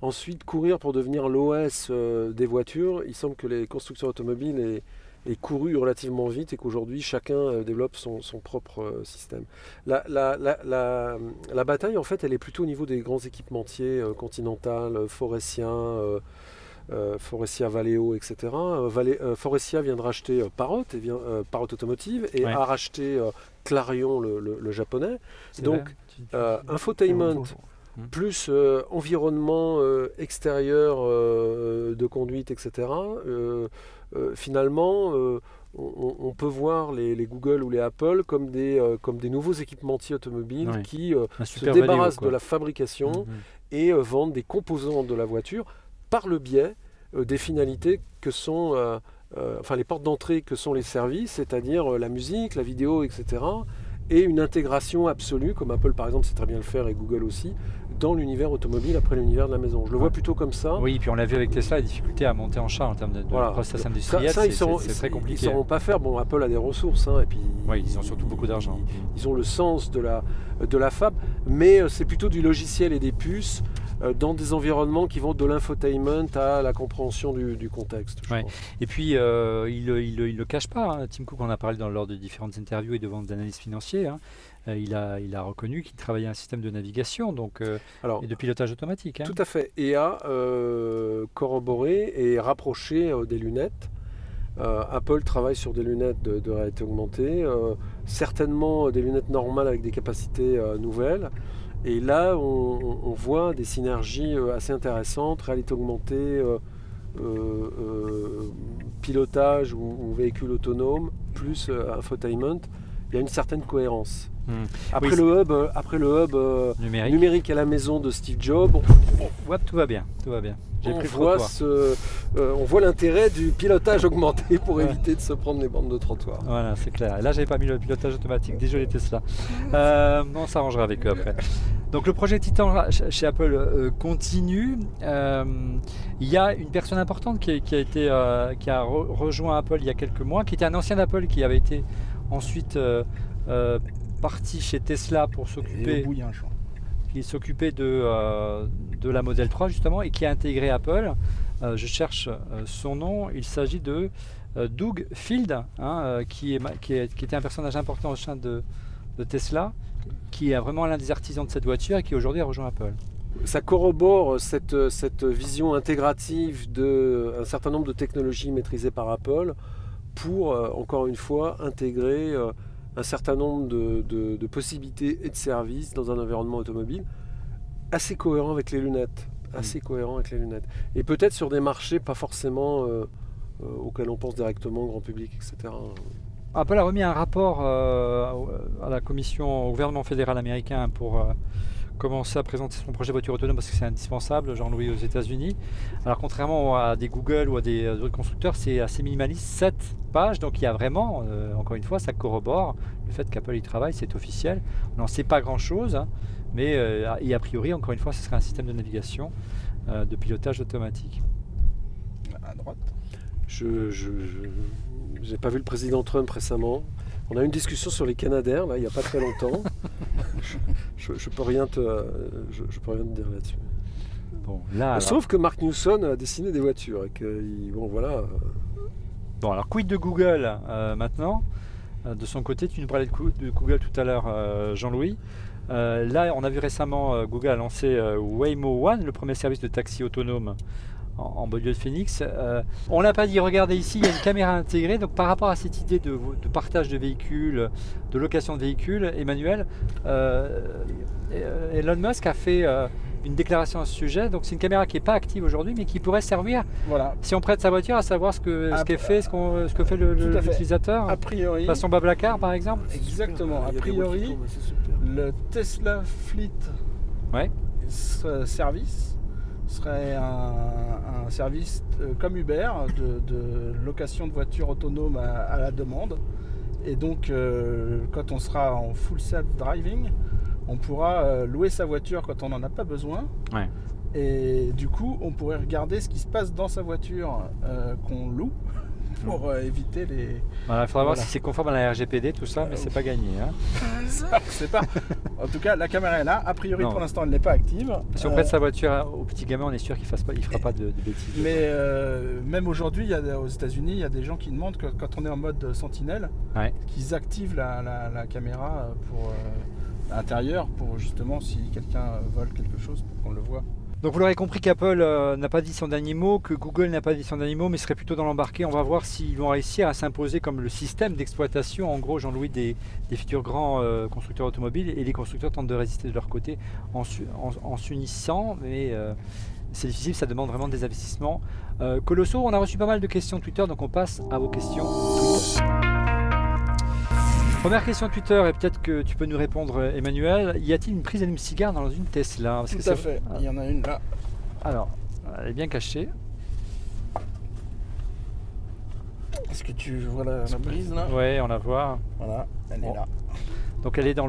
Speaker 3: Ensuite, courir pour devenir l'OS des voitures, il semble que les constructeurs automobiles aient couru relativement vite et qu'aujourd'hui chacun développe son propre système. La bataille, en fait, elle est plutôt au niveau des grands équipementiers, Continental, Faurecia Valeo, etc. Faurecia vient de racheter Parrot Automotive et a racheté Clarion, le japonais. Donc, Infotainment plus environnement extérieur de conduite, etc. Finalement, on peut voir les Google ou les Apple comme des nouveaux équipementiers automobiles qui se débarrassent de la fabrication et vendent des composants de la voiture par le biais des finalités que sont, les portes d'entrée que sont les services, c'est-à-dire la musique, la vidéo, etc. Et une intégration absolue, comme Apple par exemple sait très bien le faire et Google aussi, dans l'univers automobile après l'univers de la maison. Je le vois plutôt comme ça.
Speaker 1: Oui, et puis on l'a vu avec Tesla, la difficulté à monter en charge en termes de process industriel, c'est très compliqué.
Speaker 3: Ils ne sauront pas faire. Bon, Apple a des ressources, et puis
Speaker 1: ils ont surtout beaucoup d'argent.
Speaker 3: Ils ont le sens de la fab, mais c'est plutôt du logiciel et des puces dans des environnements qui vont de l'infotainment à la compréhension du contexte.
Speaker 1: Et puis, il ne le cache pas. Tim Cook en a parlé lors de différentes interviews et devant des analystes financiers. Il a reconnu qu'il travaillait un système de navigation et de pilotage automatique.
Speaker 3: Tout à fait. Et a corroboré et rapproché des lunettes. Apple travaille sur des lunettes de réalité augmentée, certainement des lunettes normales avec des capacités nouvelles. Et là, on voit des synergies assez intéressantes, réalité augmentée, pilotage ou véhicule autonome, plus infotainment. Il y a une certaine cohérence. Après le hub numérique à la maison de Steve Jobs,
Speaker 1: tout va bien.
Speaker 3: On voit l'intérêt du pilotage augmenté pour éviter de se prendre les bandes de trottoir.
Speaker 1: Voilà, c'est clair. Et là, j'avais pas mis le pilotage automatique. Désolé Tesla. On s'arrangera avec eux après. Donc le projet Titan chez Apple continue. Il y a une personne importante qui a rejoint Apple il y a quelques mois, qui était un ancien d'Apple qui avait été ensuite parti chez Tesla pour s'occuper de la Model 3 justement et qui a intégré Apple. Je cherche son nom. Il s'agit de Doug Field, qui était un personnage important au sein de Tesla, qui est vraiment l'un des artisans de cette voiture et qui aujourd'hui a rejoint Apple.
Speaker 3: Ça corrobore cette vision intégrative d'un certain nombre de technologies maîtrisées par Apple pour, encore une fois, intégrer un certain nombre de possibilités et de services dans un environnement automobile assez cohérent avec les lunettes. Et peut-être sur des marchés pas forcément auxquels on pense directement, grand public, etc.
Speaker 1: Apple a remis un rapport à la commission, au gouvernement fédéral américain pour commencer à présenter son projet voiture autonome parce que c'est indispensable, Jean-Louis, aux États-Unis. Alors contrairement à des Google ou à des autres constructeurs, c'est assez minimaliste, 7 pages, donc il y a vraiment, encore une fois, ça corrobore le fait qu'Apple y travaille, c'est officiel. On n'en sait pas grand-chose, mais et a priori, encore une fois, ce serait un système de navigation de pilotage automatique.
Speaker 4: À droite.
Speaker 3: Je n'ai pas vu le président Trump récemment. On a eu une discussion sur les Canadair, là, il n'y a pas très longtemps. je peux rien te dire là-dessus. Sauf que Mark Newson a dessiné des voitures et que, voilà.
Speaker 1: Bon, alors quid de Google maintenant de son côté, tu nous parlais de Google tout à l'heure, Jean-Louis. Là, on a vu récemment Google a lancé Waymo One, le premier service de taxi autonome en banlieue de Phoenix. On l'a pas dit, regardez ici, il y a une caméra intégrée. Donc par rapport à cette idée de partage de véhicules, de location de véhicules, Emmanuel, Elon Musk a fait une déclaration à ce sujet. Donc c'est une caméra qui n'est pas active aujourd'hui, mais qui pourrait servir, si on prête sa voiture, à savoir ce que fait l'utilisateur.
Speaker 4: A priori,
Speaker 1: façon Blablacar par exemple.
Speaker 4: Exactement. A priori, le Tesla Fleet service serait un service comme Uber de location de voitures autonomes à la demande. Et donc, quand on sera en full self-driving, on pourra louer sa voiture quand on n'en a pas besoin. Et du coup, on pourrait regarder ce qui se passe dans sa voiture qu'on loue pour éviter les...
Speaker 1: Voilà, il faudra voir si c'est conforme à la RGPD, tout ça, mais c'est pas gagné.
Speaker 4: Ça, c'est pas... En tout cas, la caméra est là. A priori, pour l'instant, elle n'est pas active.
Speaker 1: Si on prête sa voiture au petit gamin, on est sûr qu'il ne fera pas de bêtises.
Speaker 4: Mais même aujourd'hui, aux États-Unis, il y a des gens qui demandent que quand on est en mode sentinelle, qu'ils activent la caméra pour l'intérieur, pour justement, si quelqu'un vole quelque chose, pour qu'on le voit.
Speaker 1: Donc vous l'aurez compris qu'Apple n'a pas dit son dernier mot, que Google n'a pas dit son dernier mot, mais serait plutôt dans l'embarqué. On va voir s'ils vont réussir à s'imposer comme le système d'exploitation, en gros, Jean-Louis, des futurs grands constructeurs automobiles. Et les constructeurs tentent de résister de leur côté en s'unissant, mais c'est difficile, ça demande vraiment des investissements colossaux. On a reçu pas mal de questions Twitter, donc on passe à vos questions Twitter. Première question Twitter, et peut-être que tu peux nous répondre, Emmanuel. Y a-t-il une prise allume-cigare dans une Tesla?
Speaker 4: Tout à fait, il y en a une là.
Speaker 1: Alors, elle est bien cachée.
Speaker 4: Est-ce que tu vois la prise là?
Speaker 1: Ouais, on la voit.
Speaker 4: Voilà, elle est là.
Speaker 1: Donc elle est dans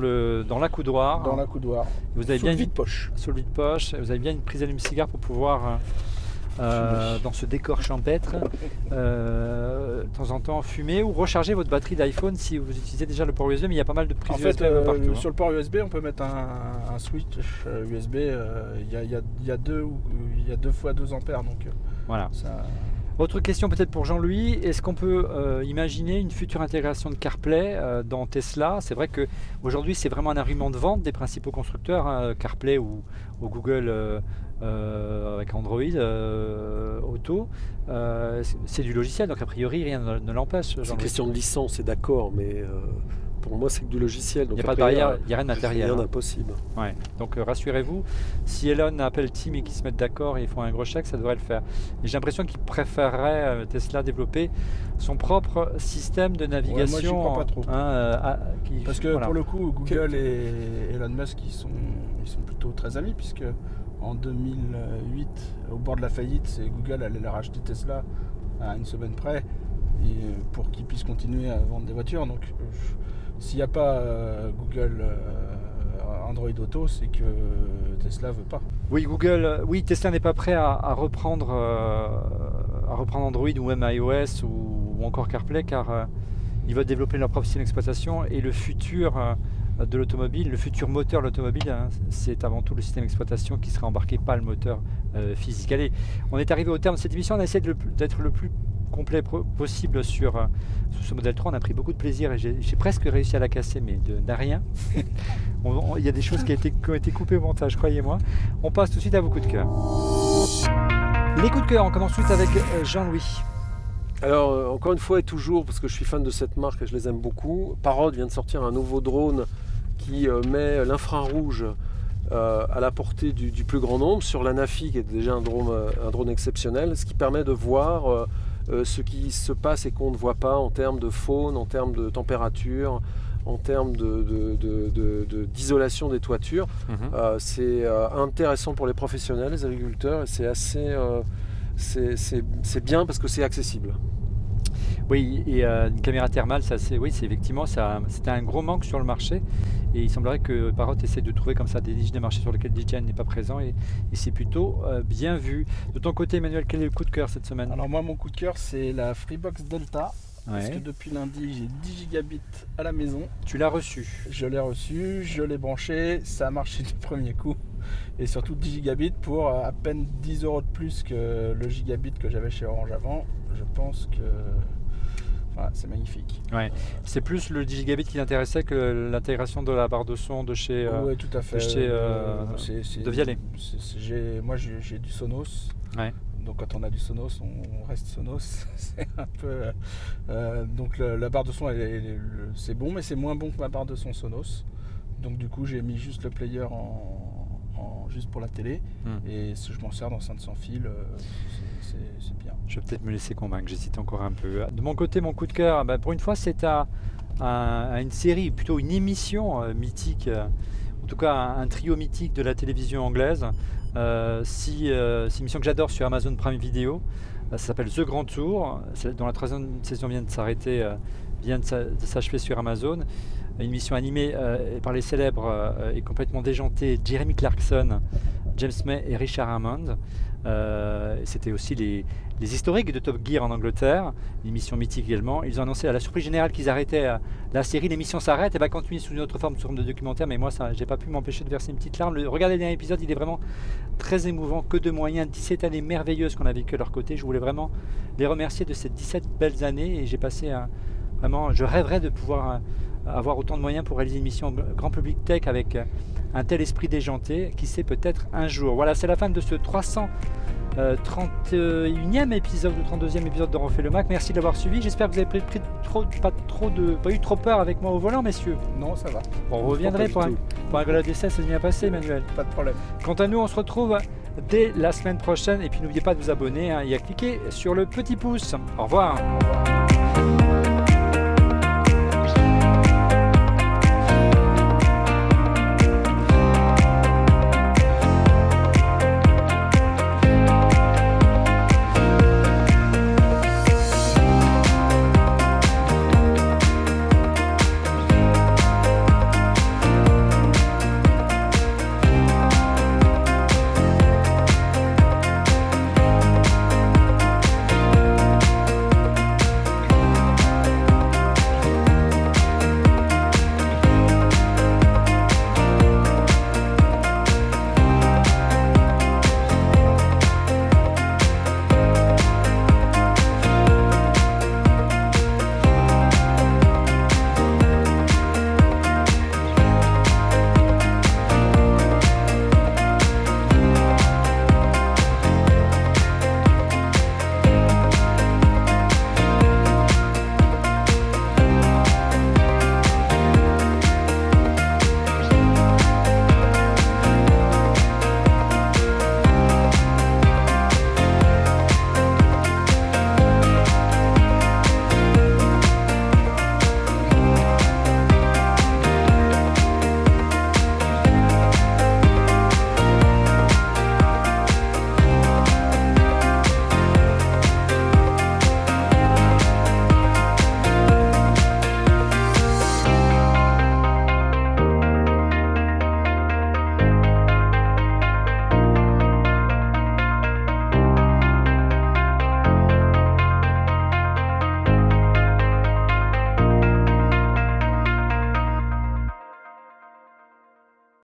Speaker 1: l'accoudoir.
Speaker 4: Dans l'accoudoir.
Speaker 1: Vous avez
Speaker 4: Sous
Speaker 1: bien
Speaker 4: le vide-poche.
Speaker 1: Sous le vide-poche. Vous avez bien une prise allume-cigare pour pouvoir, dans ce décor champêtre, de temps en temps fumer ou recharger votre batterie d'iPhone si vous utilisez déjà le port USB, mais il y a pas mal de prises
Speaker 4: en fait,
Speaker 1: USB partout.
Speaker 4: sur le port USB, on peut mettre un switch USB. Il y a 2 fois 2 ampères. Donc,
Speaker 1: voilà.
Speaker 4: Ça...
Speaker 1: Autre question peut-être pour Jean-Louis, est-ce qu'on peut imaginer une future intégration de CarPlay dans Tesla? C'est vrai qu'aujourd'hui c'est vraiment un argument de vente des principaux constructeurs, hein, CarPlay ou Google avec Android Auto. C'est du logiciel, donc a priori rien ne l'empêche.
Speaker 3: C'est une question de licence, c'est d'accord, mais pour moi c'est que du logiciel.
Speaker 1: Il n'y a pas de barrière, il n'y a rien de matériel.
Speaker 3: Rien d'impossible.
Speaker 1: Ouais. Donc rassurez-vous, si Elon appelle Tim et qu'ils se mettent d'accord et ils font un gros chèque, ça devrait le faire. Et j'ai l'impression qu'il préférerait Tesla développer son propre système de navigation.
Speaker 4: Ouais, moi j'y crois pas trop. Parce que
Speaker 1: voilà.
Speaker 4: Pour le coup, Google et Elon Musk ils sont plutôt très amis, puisque en 2008, au bord de la faillite, Google allait leur acheter Tesla à une semaine près pour qu'ils puissent continuer à vendre des voitures. Donc s'il n'y a pas Google Android Auto, c'est que Tesla veut pas.
Speaker 1: Oui, Tesla n'est pas prêt à reprendre Android ou même iOS ou encore CarPlay, car ils veulent développer leur propre système d'exploitation, et le futur de l'automobile, le futur moteur de l'automobile, hein, c'est avant tout le système d'exploitation qui sera embarqué, pas le moteur physique. Allez, on est arrivé au terme de cette émission, on a essayé d'être le plus complet possible sur ce modèle 3. On a pris beaucoup de plaisir et j'ai presque réussi à la casser, mais de rien. Il y a des choses qui ont été coupées au montage, croyez-moi. On passe tout de suite à vos coups de cœur. Les coups de cœur, on commence tout de suite avec Jean-Louis.
Speaker 3: Alors, encore une fois et toujours, parce que je suis fan de cette marque et je les aime beaucoup, Parrot vient de sortir un nouveau drone qui met l'infrarouge à la portée du plus grand nombre sur la Nafi, qui est déjà un drone exceptionnel, ce qui permet de voir ce qui se passe et qu'on ne voit pas en termes de faune, en termes de température, en termes d'isolation des toitures. C'est intéressant pour les professionnels, les agriculteurs, et c'est assez... c'est bien parce que c'est accessible.
Speaker 1: Oui, et une caméra thermale, c'est effectivement, c'était un gros manque sur le marché, et il semblerait que Parrot essaie de trouver comme ça des niches de marché sur lesquelles DJI n'est pas présent, et c'est plutôt bien vu. De ton côté, Emmanuel, quel est le coup de cœur cette semaine?
Speaker 4: Alors moi, mon coup de cœur, c'est la Freebox Delta.
Speaker 1: Ouais.
Speaker 4: Parce que depuis lundi, j'ai 10 gigabits à la maison.
Speaker 1: Tu l'as reçu?
Speaker 4: Je l'ai reçu, je l'ai branché, ça a marché du premier coup. Et surtout 10 gigabits pour à peine 10 € de plus que le gigabit que j'avais chez Orange avant. Je pense que c'est magnifique.
Speaker 1: Ouais. C'est plus le 10 gigabits qui l'intéressait que l'intégration de la barre de son de chez,
Speaker 4: oui, tout à fait.
Speaker 1: De Vialet.
Speaker 4: Moi j'ai du Sonos.
Speaker 1: Ouais.
Speaker 4: Donc quand on a du Sonos, on reste Sonos. C'est un peu. Donc la barre de son, c'est bon, mais c'est moins bon que ma barre de son Sonos. Donc du coup, j'ai mis juste le player juste pour la télé. Et je m'en sers d'enceinte sans fil. C'est bien.
Speaker 1: Je vais peut-être me laisser convaincre, j'hésite encore un peu. De mon côté, mon coup de cœur, pour une fois, c'est à une série, plutôt une émission mythique, en tout cas un trio mythique de la télévision anglaise. C'est une émission que j'adore sur Amazon Prime Video. Ça s'appelle The Grand Tour, dont la 3e saison vient de s'achever sur Amazon. Une émission animée par les célèbres et complètement déjantés Jeremy Clarkson, James May et Richard Hammond. C'était aussi les historiques de Top Gear en Angleterre, une émission mythique également. Ils ont annoncé à la surprise générale qu'ils arrêtaient la série, l'émission s'arrête et va continuer sous une autre forme de documentaire, mais moi j'ai pas pu m'empêcher de verser une petite larme. Regardez le dernier épisode, il est vraiment très émouvant, que de moyens, 17 années merveilleuses qu'on a vécues à leur côté. Je voulais vraiment les remercier de ces 17 belles années, et j'ai passé je rêverais de pouvoir avoir autant de moyens pour réaliser une mission grand public tech avec un tel esprit déjanté, qui sait peut-être un jour. Voilà, c'est la fin de ce 331e épisode ou 32e épisode de Refait le Mac. Merci de l'avoir suivi. J'espère que vous avez pas eu trop peur avec moi au volant, messieurs.
Speaker 4: Non, ça va.
Speaker 1: Bon, on reviendrait pour un gala d'essai, c'est bien passé, Emmanuel.
Speaker 4: Pas de problème.
Speaker 1: Quant à nous, on se retrouve dès la semaine prochaine. Et puis n'oubliez pas de vous abonner et à cliquer sur le petit pouce. Au revoir.
Speaker 4: Au revoir.